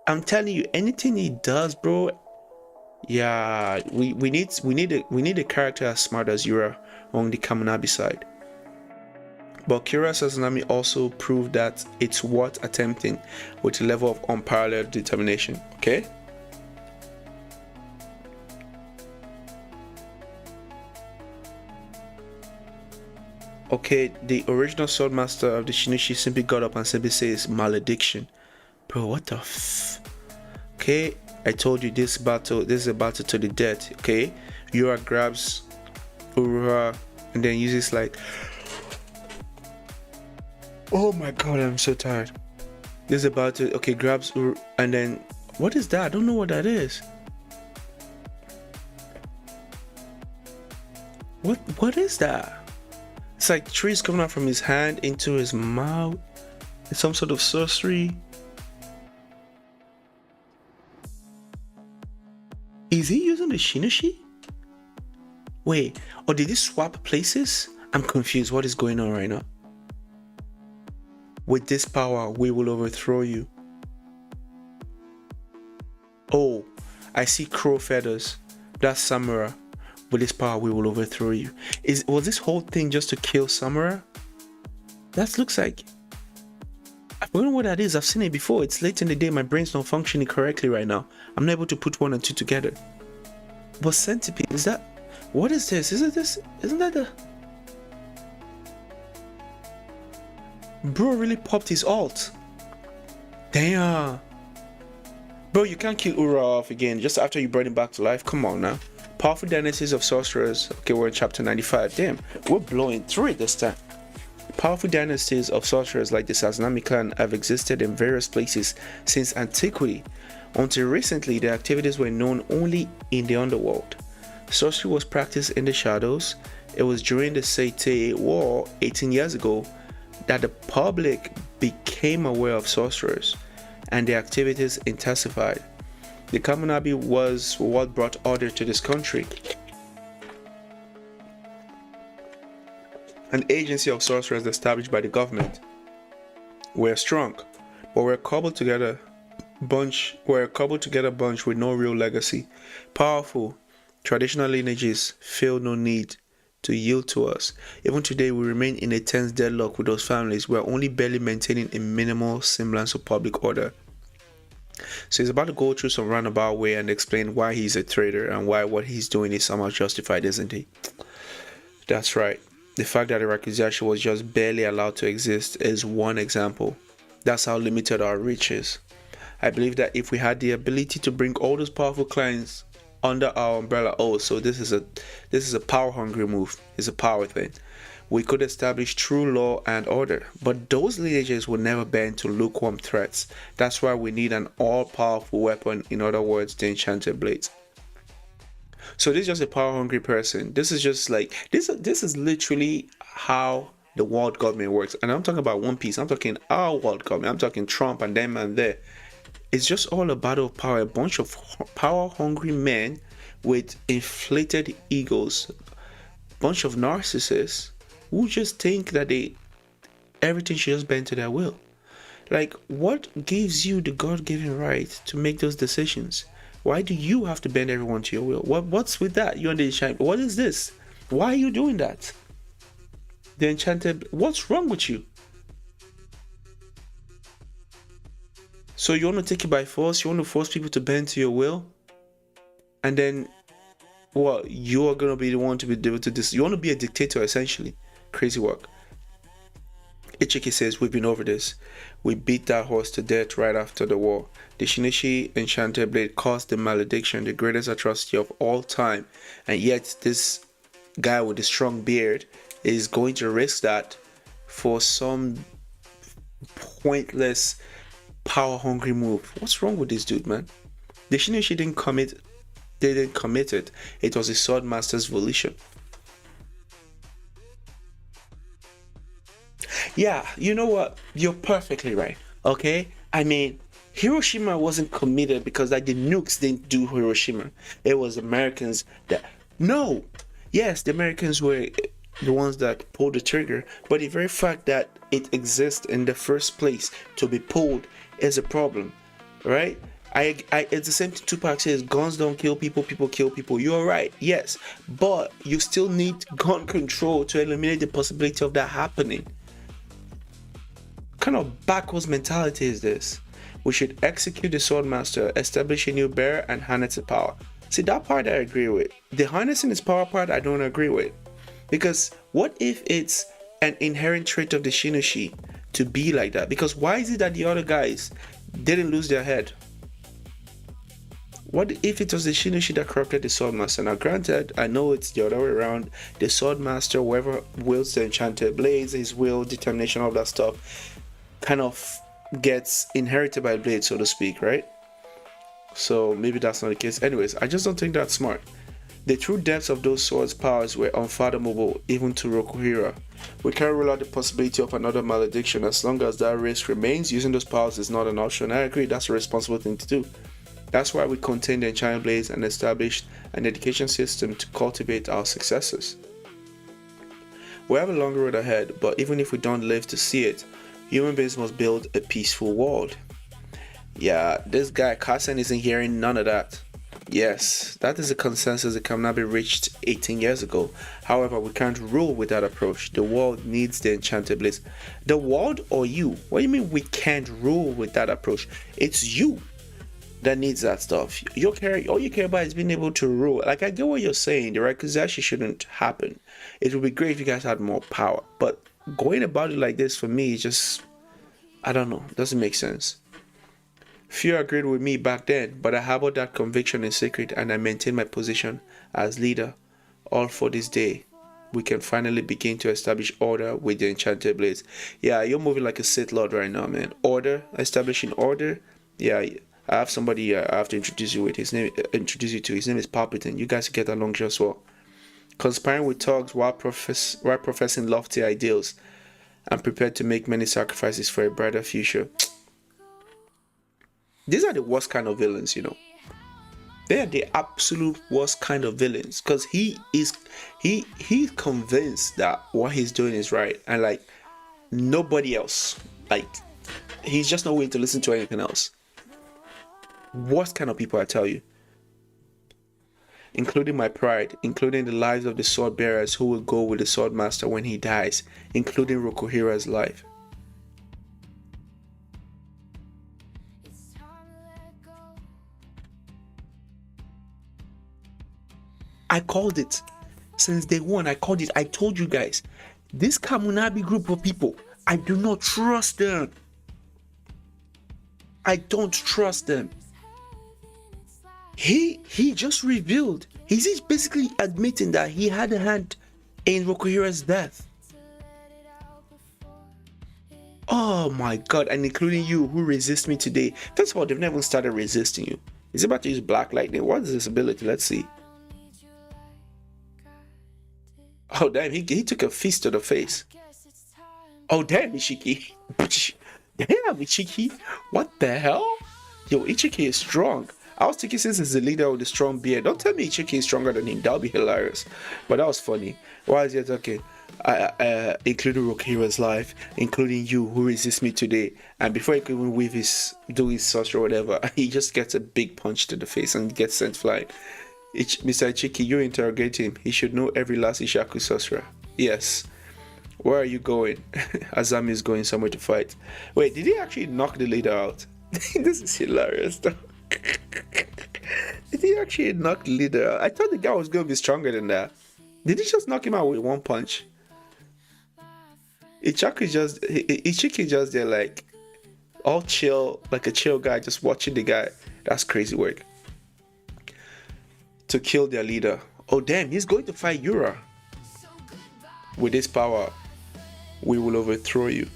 I'm telling you, anything he does, bro. Yeah, we need a character as smart as Yura on the Kamunabi side. But Kira Sazanami also proved that it's worth attempting with a level of unparalleled determination. Okay. Okay, the original swordmaster of the Shinichi simply got up and simply says malediction. Bro, what the Okay, I told you this is a battle to the death. Okay, Yura grabs Urura and then uses like, oh my god, I'm so tired. This is about to, okay, grabs Urura and then, what is that? I don't know what that is. What is that? It's like trees coming out from his hand into his mouth. It's some sort of sorcery. Is he using the Shinichi? Wait, or did he swap places? I'm confused. What is going on right now? With this power, we will overthrow you. Oh, I see crow feathers. That's Samura. With this power, we will overthrow you. Was this whole thing just to kill Samura? That looks like... I don't know what that is. I've seen it before. It's late in the day. My brain's not functioning correctly right now. I'm not able to put 1 and 2 together. But centipede, is that... What is this? Isn't that the... Bro really popped his ult. Damn. Bro, you can't kill Ura off again just after you brought him back to life. Come on now. Powerful dynasties of sorcerers. Okay, we're in chapter 95. Damn, we're blowing through it this time. Powerful dynasties of sorcerers like the Sazanami clan have existed in various places since antiquity. Until recently, their activities were known only in the underworld. Sorcery was practiced in the shadows. It was during the Seitei War 18 years ago that the public became aware of sorcerers and their activities intensified. The Kamunabi was what brought order to this country. An agency of sorcerers established by the government. We're strong, but we're a cobbled together bunch with no real legacy. Powerful, traditional lineages feel no need to yield to us. Even today, we remain in a tense deadlock with those families. We're only barely maintaining a minimal semblance of public order. So he's about to go through some roundabout way and explain why he's a traitor and why what he's doing is somehow justified, isn't he? That's right. The fact that the Rakuzashi was just barely allowed to exist is one example. That's how limited our reach is. I believe that if we had the ability to bring all those powerful clients under our umbrella, so this is a power hungry move. It's a power thing. We could establish true law and order, but those lineages will never bend to lukewarm threats. That's why we need an all-powerful weapon, in other words, the enchanted blades. So this is just a power-hungry person. This is just like, this is literally how the world government works. And I'm talking about One Piece. I'm talking our world government. I'm talking Trump and them and there. It's just all a battle of power. A bunch of power-hungry men with inflated egos. Bunch of narcissists who just think that everything should just bend to their will. Like, what gives you the God-given right to make those decisions? Why do you have to bend everyone to your will? What's with that? You're the enchant. What is this? Why are you doing that? The enchanted. What's wrong with you? So you want to take it by force? You want to force people to bend to your will? And then, what? You are gonna be the one to be able to this. You want to be a dictator, essentially. Crazy work. Ichiki says, we've been over this. We beat that horse to death right after the war. The Shinichi enchanted blade caused the malediction, the greatest atrocity of all time. And yet this guy with the strong beard is going to risk that for some pointless, power-hungry move. What's wrong with this dude, man? The Shinichi didn't commit it. It was the Swordmaster's volition. Yeah, you know what? You're perfectly right. Okay? I mean, Hiroshima wasn't committed because like the nukes didn't do Hiroshima. It was Americans that no. Yes, the Americans were the ones that pulled the trigger, but the very fact that it exists in the first place to be pulled is a problem, right? It's the same thing Tupac says, guns don't kill people, people kill people. You're right, yes, but you still need gun control to eliminate the possibility of that happening. What kind of backwards mentality is this? We should execute the Swordmaster, establish a new bearer, and harness its power. See, that part I agree with. The harnessing its power part I don't agree with. Because what if it's an inherent trait of the Shinichi to be like that? Because why is it that the other guys didn't lose their head? What if it was the Shinichi that corrupted the Swordmaster? Now granted, I know it's the other way around. The Swordmaster, whoever wields the enchanted blades, his will, determination, all that stuff, kind of gets inherited by blades, so to speak, right? So maybe that's not the case. Anyways, I just don't think that's smart. The true depths of those swords' powers were unfathomable even to Rokuhira. We can't rule out the possibility of another malediction. As long as that risk remains, using those powers is not an option. I agree, that's a responsible thing to do. That's why we contain the enchanted blades and established an education system to cultivate our successors. We have a long road ahead, but even if we don't live to see it, human beings must build a peaceful world. Yeah, this guy Carson isn't hearing none of that. Yes, that is a consensus that cannot be reached 18 years ago. However, we can't rule with that approach. The world needs the enchanted bliss. The world or you? What do you mean we can't rule with that approach? It's you that needs that stuff. All you care about is being able to rule. Like, I get what you're saying, right? Because that actually shouldn't happen. It would be great if you guys had more power. But going about it like this for me is just, I don't know, doesn't make sense. Few agreed with me back then, but I harbored that conviction in secret and I maintained my position as leader. All for this day. We can finally begin to establish order with the enchanted blades. Yeah, you're moving like a Sith Lord right now, man. Order, establishing order. Yeah, I have somebody I have to introduce you with. His name His name is Palpatine. You guys get along just well. Conspiring with thugs while professing lofty ideals and prepared to make many sacrifices for a brighter future. These are the worst kind of villains, you know. They are the absolute worst kind of villains because he's convinced that what he's doing is right, and like nobody else, like he's just not willing to listen to anything else. Worst kind of people, I tell you. Including my pride, including the lives of the sword bearers who will go with the Swordmaster when he dies, including Rokuhira's life. I called it. Since day one, I called it. I told you guys, this Kamunabi group of people, I do not trust them. I don't trust them. He just revealed. He's basically admitting that he had a hand in Rokuhira's death. Oh my god, and including you who resist me today. First of all, they've never started resisting you. He's about to use Black Lightning. What is this ability? Let's see. Oh damn, he took a fist to the face. Oh damn, Ichiki. Damn, Ichiki. What the hell? Yo, Ichiki is strong. I was thinking since he's the leader with the strong beard, don't tell me Ichiki is stronger than him. That would be hilarious. But that was funny. Why is he talking? Including Rokira's life, including you who resist me today. And before he could even do his sauce or whatever, he just gets a big punch to the face and gets sent flying. Mr. Ichiki, you interrogate him. He should know every last Ishaku Sasra. Yes. Where are you going? Azami is going somewhere to fight. Wait, did he actually knock the leader out? This is hilarious though. Did he actually knock the leader out? I thought the guy was going to be stronger than that. Did he just knock him out with one punch? Ichiki just there like all chill, like a chill guy just watching the guy. That's crazy work. To kill their leader. Oh damn, he's going to fight Yura. With this power, we will overthrow you.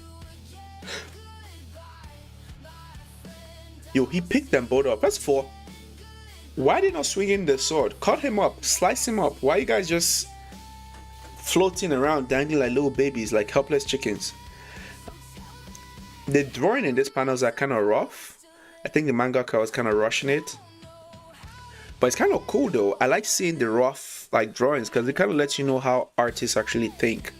Yo, he picked them both up. That's 4. Why did not swing in the sword? Cut him up, slice him up. Why you guys just floating around, dangling like little babies, like helpless chickens? The drawing in this panels are kind of rough. I think the mangaka was kind of rushing it. But it's kind of cool though. I like seeing the rough like drawings because it kind of lets you know how artists actually think,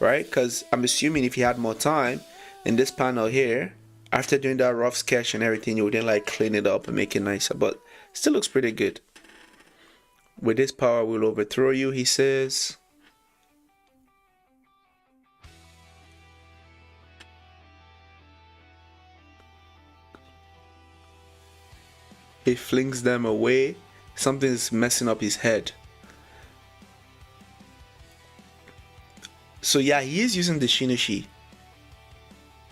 right? Because I'm assuming if you had more time in this panel here, after doing that rough sketch and everything, you would then like clean it up and make it nicer. But still looks pretty good. With this power, we'll overthrow you, he says. He flings them away. Something's messing up his head. So yeah, he is using the Shinichi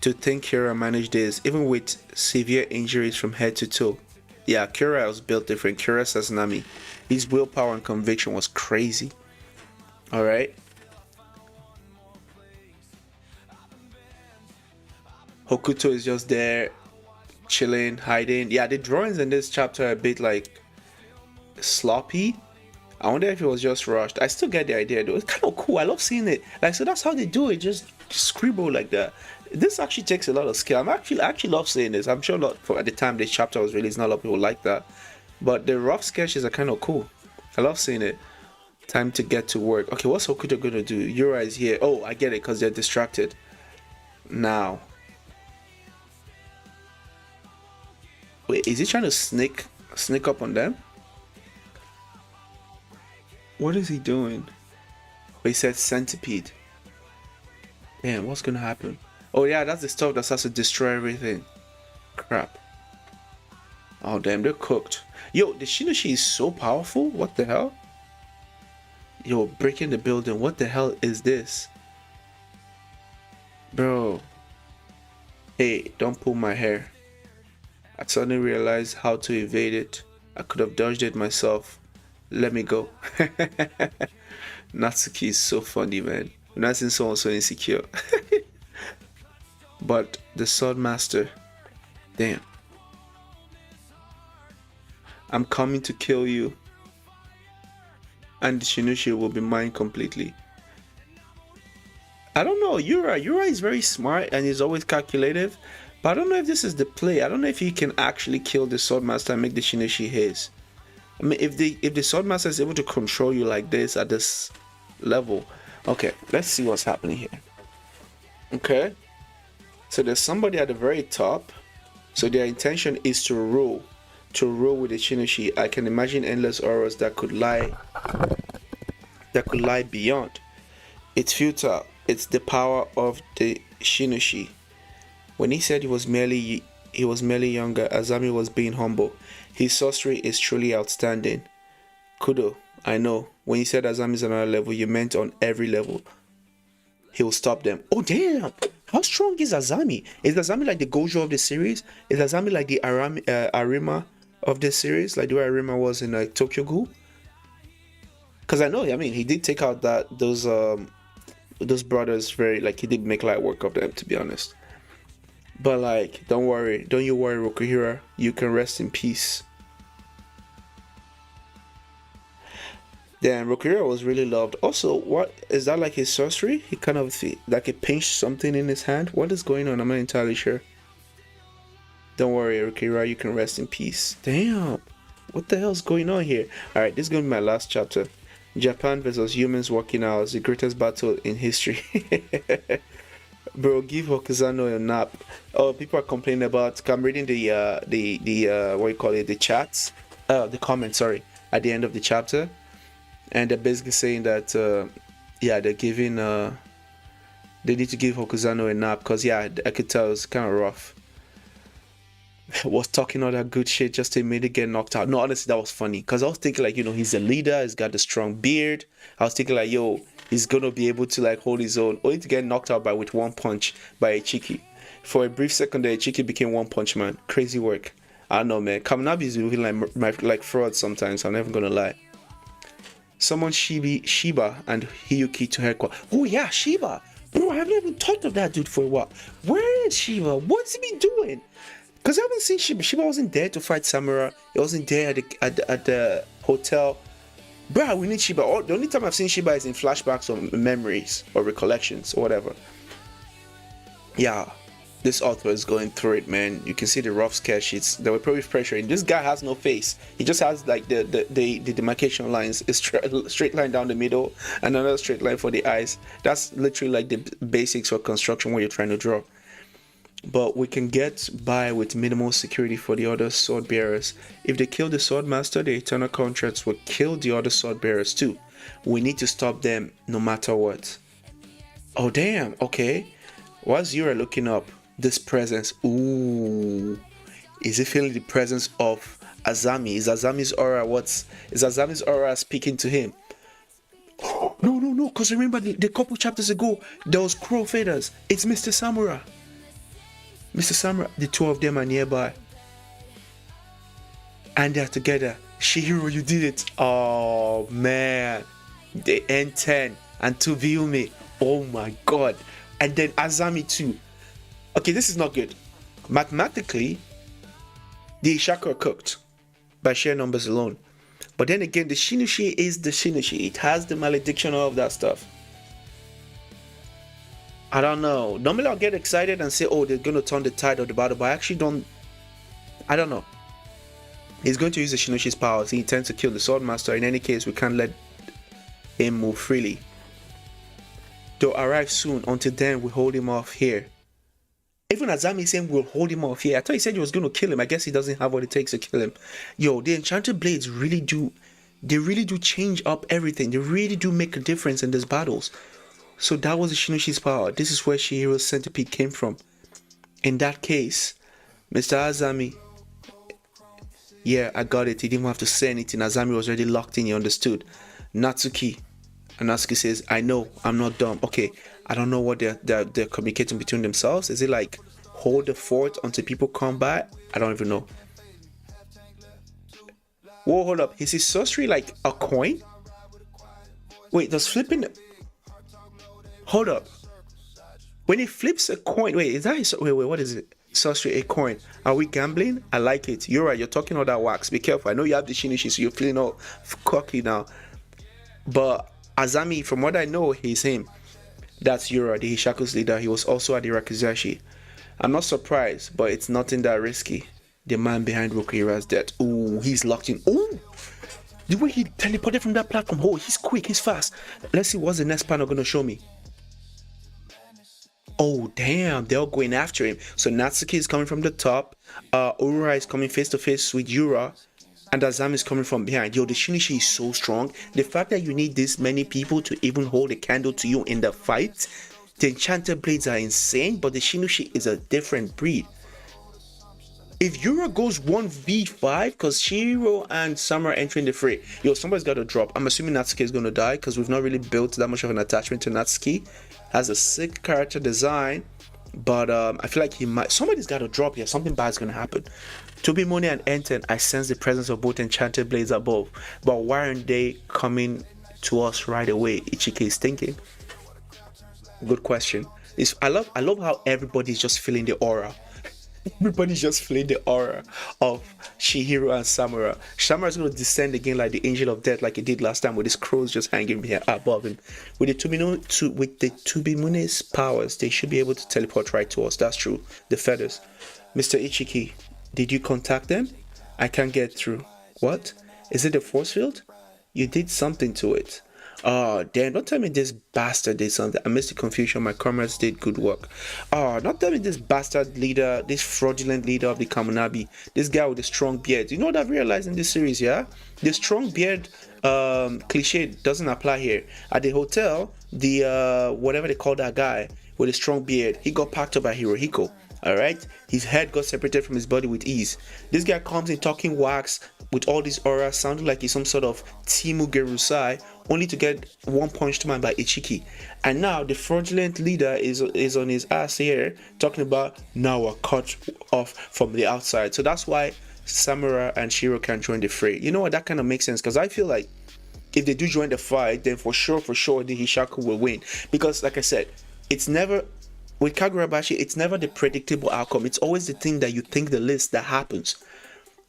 to think Kira managed this, even with severe injuries from head to toe. Yeah, Kira was built different. Kira Sasnami. His willpower and conviction was crazy. Alright. Hokuto is just there, chilling, hiding. Yeah, the drawings in this chapter are a bit like sloppy. I wonder if it was just rushed. I still get the idea though. It's kind of cool. I love seeing it. Like, so that's how they do it. Just scribble like that. This actually takes a lot of skill. I actually love seeing this. I'm sure not for at the time this chapter was released, not a lot of people like that. But the rough sketches are kind of cool. I love seeing it. Time to get to work. Okay, what's Hokuto gonna do? Yura is here. Oh, I get it, because they're distracted. Now. Wait, is he trying to sneak up on them? What is he doing? Oh, he said centipede. Damn, what's gonna happen? Oh yeah, that's the stuff that starts to destroy everything. Crap. Oh damn, they're cooked. Yo, the Shinichi is so powerful. What the hell? Yo, breaking the building. What the hell is this? Bro. Hey, don't pull my hair. I suddenly realized how to evade it. I could have dodged it myself. Let me go. Natsuki is so funny, man. I've not seen someone so insecure. But the sword master. Damn. I'm coming to kill you. And the Shinichi will be mine completely. I don't know. Yura is very smart and he's always calculative. But I don't know if this is the play. I don't know if he can actually kill the Swordmaster and make the Shinichi his. I mean, if the Swordmaster is able to control you like this at this level. Okay, let's see what's happening here. Okay. So there's somebody at the very top. So their intention is to rule. To rule with the Shinichi. I can imagine endless auras that could lie beyond. It's futile. It's the power of the Shinichi. When he said he was merely younger, Azami was being humble. His sorcery is truly outstanding. Kudo, I know. When you said Azami is another level, you meant on every level. He'll stop them. Oh damn! How strong is Azami? Is Azami like the Gojo of the series? Is Azami like the Arima of the series? Like the way Arima was in Tokyo Ghoul? Because I know, I mean, he did take out those brothers very, like, he did make light work of them, to be honest. But like, don't you worry, Rokuhira. You can rest in peace. Damn, Rokuhira was really loved. Also, what is that, like his sorcery? He kind of like he pinched something in his hand. What is going on? I'm not entirely sure. Don't worry, Rokuhira. You can rest in peace. Damn. What the hell's going on here? All right, this is gonna be my last chapter. Japan versus humans working hours, the greatest battle in history. Bro, give Hokusano a nap. Oh, people are complaining about. I'm reading the what you call it, the chats, the comments. Sorry, at the end of the chapter, and they're basically saying that yeah, they're giving they need to give Hokusano a nap because yeah, I could tell it's kind of rough. Was talking all that good shit just to immediately get knocked out. No, honestly, that was funny because I was thinking like, he's a leader, he's got the strong beard. I was thinking like, yo, he's gonna be able to like hold his own, only to get knocked out by with one punch by Ichiki. For a brief second there, Ichiki became One Punch Man. Crazy work. I don't know, man. Kaminabi is looking like fraud sometimes. I'm never gonna lie. Someone Shiba and Hiyuki to headquarters. Oh yeah, Shiba. Bro, I haven't even thought of that dude for a while. Where is Shiba? What's he been doing? Because I haven't seen Shiba. Shiba wasn't there to fight Samura. He wasn't there at the hotel. Bruh, we need Shiba. The only time I've seen Shiba is in flashbacks or memories or recollections or whatever. Yeah, this author is going through it, man. You can see the rough sketch sheets. They were probably pressuring. This guy has no face. He just has like the demarcation lines. A straight line down the middle and another straight line for the eyes. That's literally like the basics for construction when you're trying to draw. But we can get by with minimal security for the other sword bearers. If they kill the sword master, the eternal contracts will kill the other sword bearers too. We need to stop them no matter what. Oh damn, okay. Whilst you are looking up this presence, ooh, is he feeling the presence of Azami? Is Azami's aura speaking to him? No, because remember the couple chapters ago, there was crow feathers. It's Mr. Samura. Mr. Samura, the two of them are nearby. And they're together. Shihiro, you did it. Oh, man. The N10 and Tubiyume. Oh, my God. And then Azami, too. Okay, this is not good. Mathematically, the Ishaku are cooked by sheer numbers alone. But then again, the Shinichi is the Shinichi. It has the malediction of that stuff. I don't know. Normally I'll get excited and say, oh, they're going to turn the tide of the battle, but I actually don't. I don't know. He's going to use the Shinichi's powers. He intends to kill the Swordmaster. In any case, we can't let him move freely. They'll arrive soon. Until then, we hold him off here. Even Azami is saying we'll hold him off here. I thought he said he was going to kill him. I guess he doesn't have what it takes to kill him. Yo, the Enchanted Blades really do. They really do change up everything. They really do make a difference in these battles. So that was the Shinichi's power. This is where Shihiro's centipede came from. In that case, Mr. Azami, yeah, I got it. He didn't have to say anything. Azami was already locked in. He understood. Natsuki. And Natsuki says, I know, I'm not dumb. Okay, I don't know what they're communicating between themselves. Is it like hold the fort until people come by? I don't even know. Whoa, hold up. Is his sorcery like a coin? Wait, does flipping... Hold up. When he flips a coin, wait, is that his, wait, what is it? Sorcery, a coin. Are we gambling? I like it. You're right, you're talking all that wax. Be careful. I know you have the Shinichi, so you're feeling all cocky now. But Azami, from what I know, he's him. That's Yura, the Hishaku's leader. He was also at the Rakuzashi. I'm not surprised, but it's nothing that risky. The man behind Rokura's death. Ooh, he's locked in. Ooh! The way he teleported from that platform. Oh, he's quick, he's fast. Let's see what's the next panel gonna show me. Oh damn, they're all going after him. So Natsuki is coming from the top, Urura is coming face to face with Yura, and Azami is coming from behind. Yo, the Shinichi is so strong. The fact that you need this many people to even hold a candle to you in the fight. The Enchanted Blades are insane, but the Shinichi is a different breed. If Yura goes 1v5, because Shiro and Sam are entering the fray, yo, somebody's got to drop. I'm assuming Natsuki is going to die, because we've not really built that much of an attachment to Natsuki. Has a sick character design, but I feel like somebody's got to drop here. Something bad's going to happen. Tobimune and Enten, I sense the presence of both Enchanted Blades above, but why aren't they coming to us right away? Ichiki is thinking. Good question. I love how everybody's just feeling the aura. Everybody's just feeling the aura of Shihiro and Samura. Samura's going to descend again like the Angel of Death, like he did last time, with his crows just hanging behind, above him. With the Tubimune's powers, they should be able to teleport right to us. That's true. The feathers. Mr. Ichiki, did you contact them? I can't get through. What? Is it a force field? You did something to it. Oh, damn, don't tell me this bastard did something. I missed the confusion. My comrades did good work. Oh, don't tell me this bastard leader, this fraudulent leader of the Kamunabi, this guy with the strong beard. You know what I've realized in this series, yeah? The strong beard cliche doesn't apply here. At the hotel, the whatever they call that guy with a strong beard, he got packed up by Hirohiko. Alright? His head got separated from his body with ease. This guy comes in talking wax with all this aura, sounding like he's some sort of Timu Gerusai, only to get one punched man by Ichiki. And now the fraudulent leader is on his ass here, talking about now we're cut off from the outside. So that's why Samura and Shiro can join the fray. You know what? That kind of makes sense, because I feel like if they do join the fight, then for sure, the Hishaku will win. Because like I said, it's never... with Kagurabachi, it's never the predictable outcome. It's always the thing that you think the least that happens.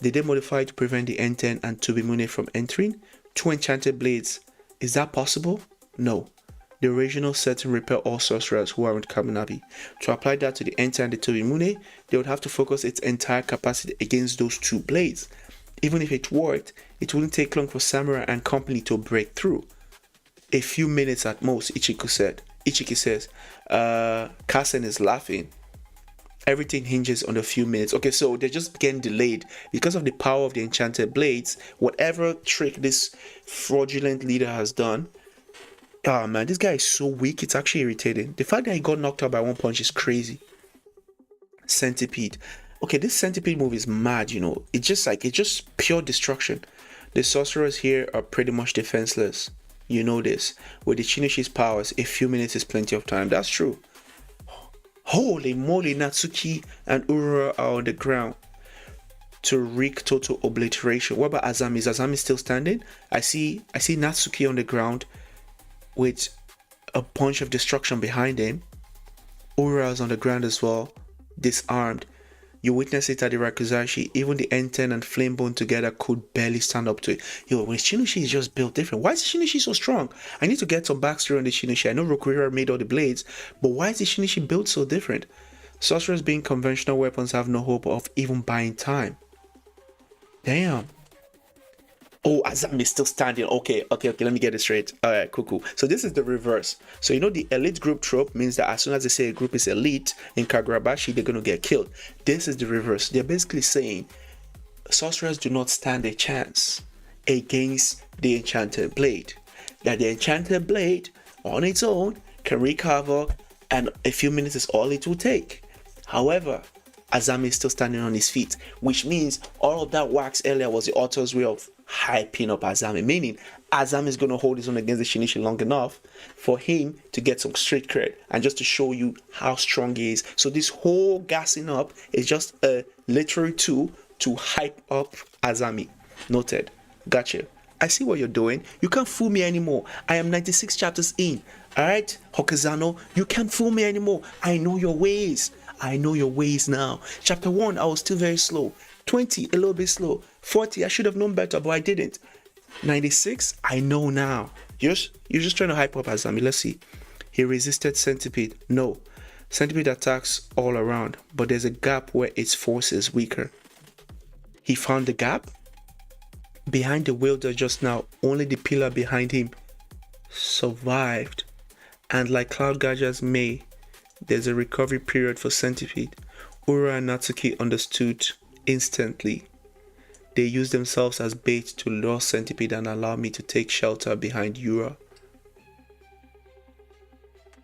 Did they modify to prevent the N10 and Tobimune from entering? 2 enchanted blades. Is that possible? No. The original setting repel all sorcerers who aren't Kamunabi. To apply that to the N10 and the Tobimune, they would have to focus its entire capacity against those 2 blades. Even if it worked, it wouldn't take long for Samurai and company to break through. A few minutes at most, Ichiki says. Kasen is laughing. Everything hinges on a few minutes. Okay, so they're just getting delayed because of the power of the enchanted blades. Whatever trick this fraudulent leader has done. Oh man, this guy is so weak, it's actually irritating. The fact that he got knocked out by 1 punch is crazy. Centipede. Okay, this centipede move is mad, you know. It's just pure destruction. The sorcerers here are pretty much defenseless. You know this. With the Shinoshi's powers, a few minutes is plenty of time. That's true. Holy moly, Natsuki and Urura are on the ground to wreak total obliteration. What about Azami? Is Azami still standing? I see Natsuki on the ground with a bunch of destruction behind him. Urura is on the ground as well, disarmed. You witness it at the Rakuzashi. Even the N10 and Flamebone together could barely stand up to it. Yo, when Shinoshi is just built different. Why is Shinoshi so strong? I need to get some backstory on the Shinoshi. I know Rokuhira made all the blades, but why is the Shinoshi built so different? Sorcerers being conventional weapons have no hope of even buying time. Damn. Oh, Azami is still standing. Okay, let me get it straight. Alright, cool. So this is the reverse. So you know the elite group trope means that as soon as they say a group is elite in Kagurabachi, they're going to get killed. This is the reverse. They're basically saying sorcerers do not stand a chance against the enchanted blade. That the enchanted blade on its own can wreak havoc, and a few minutes is all it will take. However, Azami is still standing on his feet, which means all of that wax earlier was the author's way of hyping up Azami, meaning Azami is going to hold his own against the Shinichi long enough for him to get some street cred and just to show you how strong he is. So this whole gassing up is just a literary tool to hype up Azami. Noted. Gotcha. I see what you're doing. You can't fool me anymore. I am 96 chapters in. Alright, Hokozano, you can't fool me anymore. I know your ways. I know your ways now. Chapter 1, I was still very slow. 20, a little bit slow. 40, I should have known better, but I didn't. 96, I know now. You're just trying to hype up Azami. Let's see. He resisted Centipede. No. Centipede attacks all around, but there's a gap where its force is weaker. He found the gap? Behind the wielder just now, only the pillar behind him survived. And like Cloud Gaja's May, there's a recovery period for Centipede. Ura and Natsuki understood instantly. They used themselves as bait to lure Centipede and allow me to take shelter behind Ura.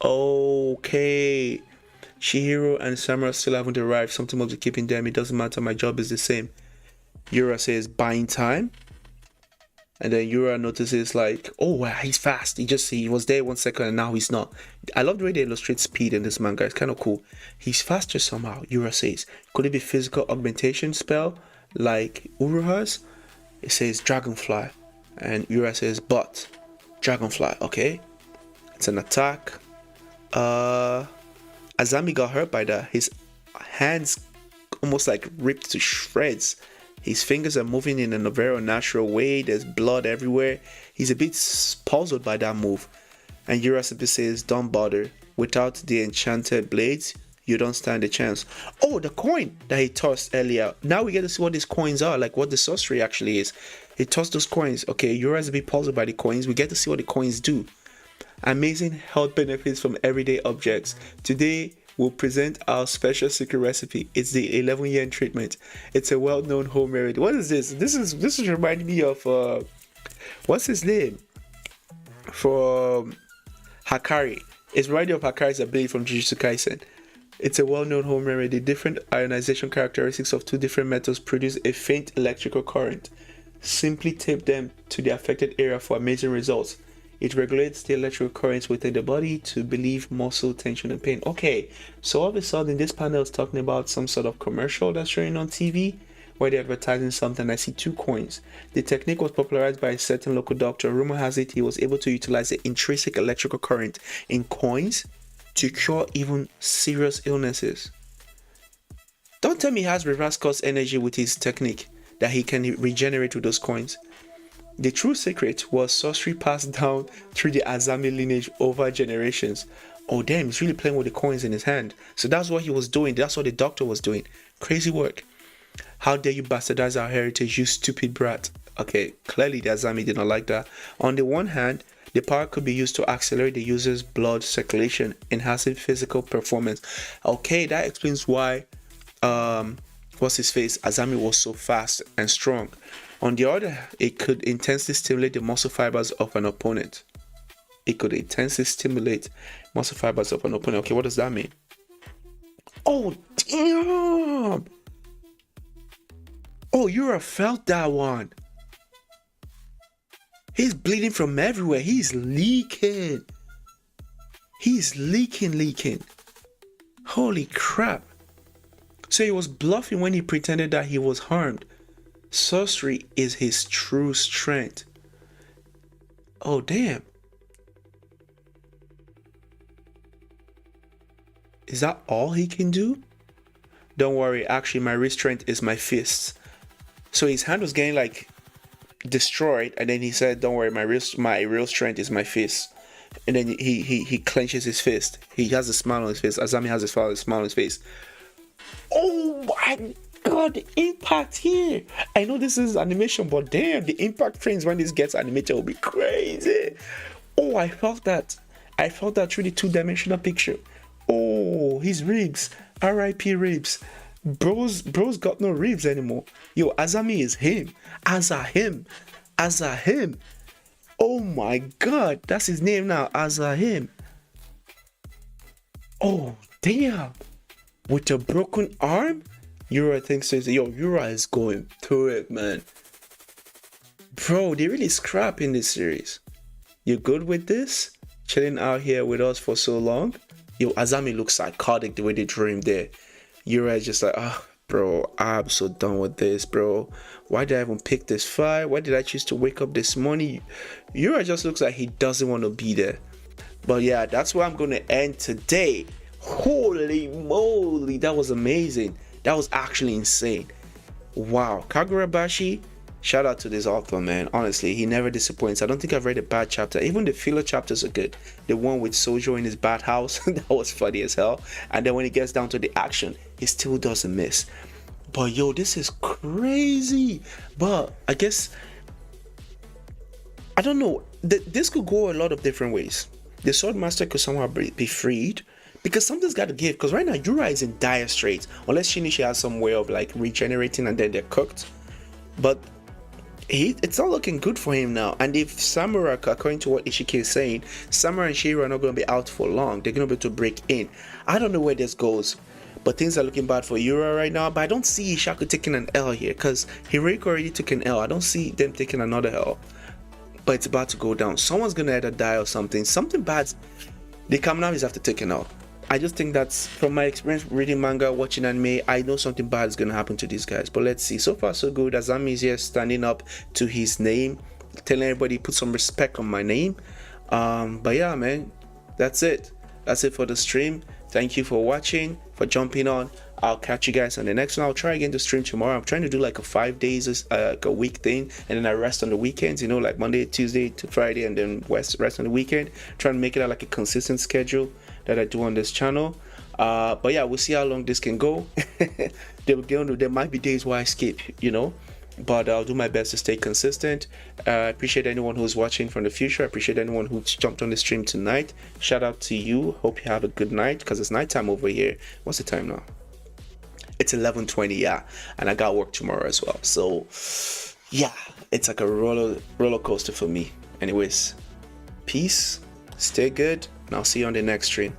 Okay. Shihiro and Samura still haven't arrived. Something must be keeping them. It doesn't matter. My job is the same. Ura says, buying time. And then Ura notices like, oh wow, he's fast. He was there 1 second and now he's not. I love the way they illustrate speed in this manga. It's kind of cool. He's faster somehow, Ura says. Could it be physical augmentation spell like Uru has? It says dragonfly. And Ura says, but dragonfly, okay. It's an attack. Azami got hurt by that. His hands almost like ripped to shreds. His fingers are moving in a very unnatural way. There's blood everywhere. He's a bit puzzled by that move. And Urasabi says, don't bother. Without the enchanted blades, you don't stand a chance. Oh, the coin that he tossed earlier. Now we get to see what these coins are, like what the sorcery actually is. He tossed those coins. Okay, you're as a bit puzzled by the coins. We get to see what the coins do. Amazing health benefits from everyday objects. Today, we'll present our special secret recipe. It's the 11-yen treatment. It's a well-known home remedy. What is this? This is reminding me of what's his name? From Hakari. It's reminding me of Hakari's ability from Jujutsu Kaisen. It's a well-known home remedy. Different ionization characteristics of two different metals produce a faint electrical current. Simply tape them to the affected area for amazing results. It regulates the electrical currents within the body to relieve muscle tension and pain. Okay, so all of a sudden this panel is talking about some sort of commercial that's showing on TV where they're advertising something. I see 2 coins. The technique was popularized by a certain local doctor. Rumor has it he was able to utilize the intrinsic electrical current in coins to cure even serious illnesses. Don't tell me he has reverse course energy with his technique that he can regenerate with those coins. The true secret was sorcery passed down through the Azami lineage over generations. Oh damn, he's really playing with the coins in his hand. So that's what he was doing. That's what the doctor was doing. Crazy work. How dare you bastardize our heritage, you stupid brat. Okay, clearly the Azami did not like that. On the one hand, the power could be used to accelerate the user's blood circulation, enhancing physical performance. Okay, that explains why what's his face, Azami was so fast and strong. On the other, it could intensely stimulate the muscle fibers of an opponent. It could intensely stimulate muscle fibers of an opponent. Okay, what does that mean? Oh, damn! Oh, Yura felt that one. He's bleeding from everywhere. He's leaking. He's leaking. Holy crap. So he was bluffing when he pretended that he was harmed. Sorcery is his true strength. Oh, damn. Is that all he can do? Don't worry, actually my real strength is my fists. So his hand was getting like destroyed, and then he said, don't worry, my real strength is my fist. And then he clenches his fist. He has a smile on his face. Azami has a smile on his face. Oh my god, the impact here. I know this is animation, but damn, the impact frames when this gets animated will be crazy. Oh, I felt that through the 2-dimensional picture. Oh, his ribs, RIP ribs. Bro's got no ribs anymore. Yo, Azami is him. Azahim. Oh my god, that's his name now, Azahim. Oh damn, with a broken arm. Yura thinks, yo, Yura is going through it, man. Bro, they really scrap in this series. You good with this? Chilling out here with us for so long? Yo, Azami looks psychotic the way they drew him there. Yura is just like, bro, I'm so done with this, bro. Why did I even pick this fight? Why did I choose to wake up this morning? Yura just looks like he doesn't want to be there. But yeah, that's where I'm going to end today. Holy moly, that was amazing. That was actually insane. Wow, Kagurabachi, shout out to this author, man. Honestly, he never disappoints. I don't think I've read a bad chapter. Even the filler chapters are good. The one with Sojo in his bathhouse, that was funny as hell. And then when it gets down to the action, he still doesn't miss. But yo, this is crazy. But I guess, I don't know. This could go a lot of different ways. The Swordmaster could somehow be freed. Because something's got to give. Because right now, Yura is in dire straits. Unless Shinichi has some way of like regenerating and then they're cooked. But it's not looking good for him now. And if Samurai, according to what Ishiki is saying, Samurai and Shiro are not going to be out for long. They're going to be able to break in. I don't know where this goes. But things are looking bad for Yura right now. But I don't see Ishaku taking an L here. Because Hiriko already took an L. I don't see them taking another L. But it's about to go down. Someone's going to either die or something. Something bad. The Kaminamis have to take an L. I just think that's, from my experience reading manga, watching anime, I know something bad is going to happen to these guys. But let's see. So far, so good. Azami is here standing up to his name, telling everybody, put some respect on my name. But yeah, man, that's it. That's it for the stream. Thank you for watching, for jumping on. I'll catch you guys on the next one. I'll try again to stream tomorrow. I'm trying to do like a 5 days, like a week thing, and then I rest on the weekends, you know, like Monday, Tuesday to Friday, and then rest on the weekend. Trying to make it out like a consistent schedule that I do on this channel. But yeah, we'll see how long this can go. There might be days where I skip, but I'll do my best to stay consistent. I appreciate anyone who's watching from the future. I appreciate anyone who jumped on the stream tonight. Shout out to you. Hope you have a good night, because it's nighttime over here. What's the time now? It's 11:20, yeah, and I got work tomorrow as well. So yeah, it's like a roller coaster for me. Anyways, peace, stay good, and I'll see you on the next stream.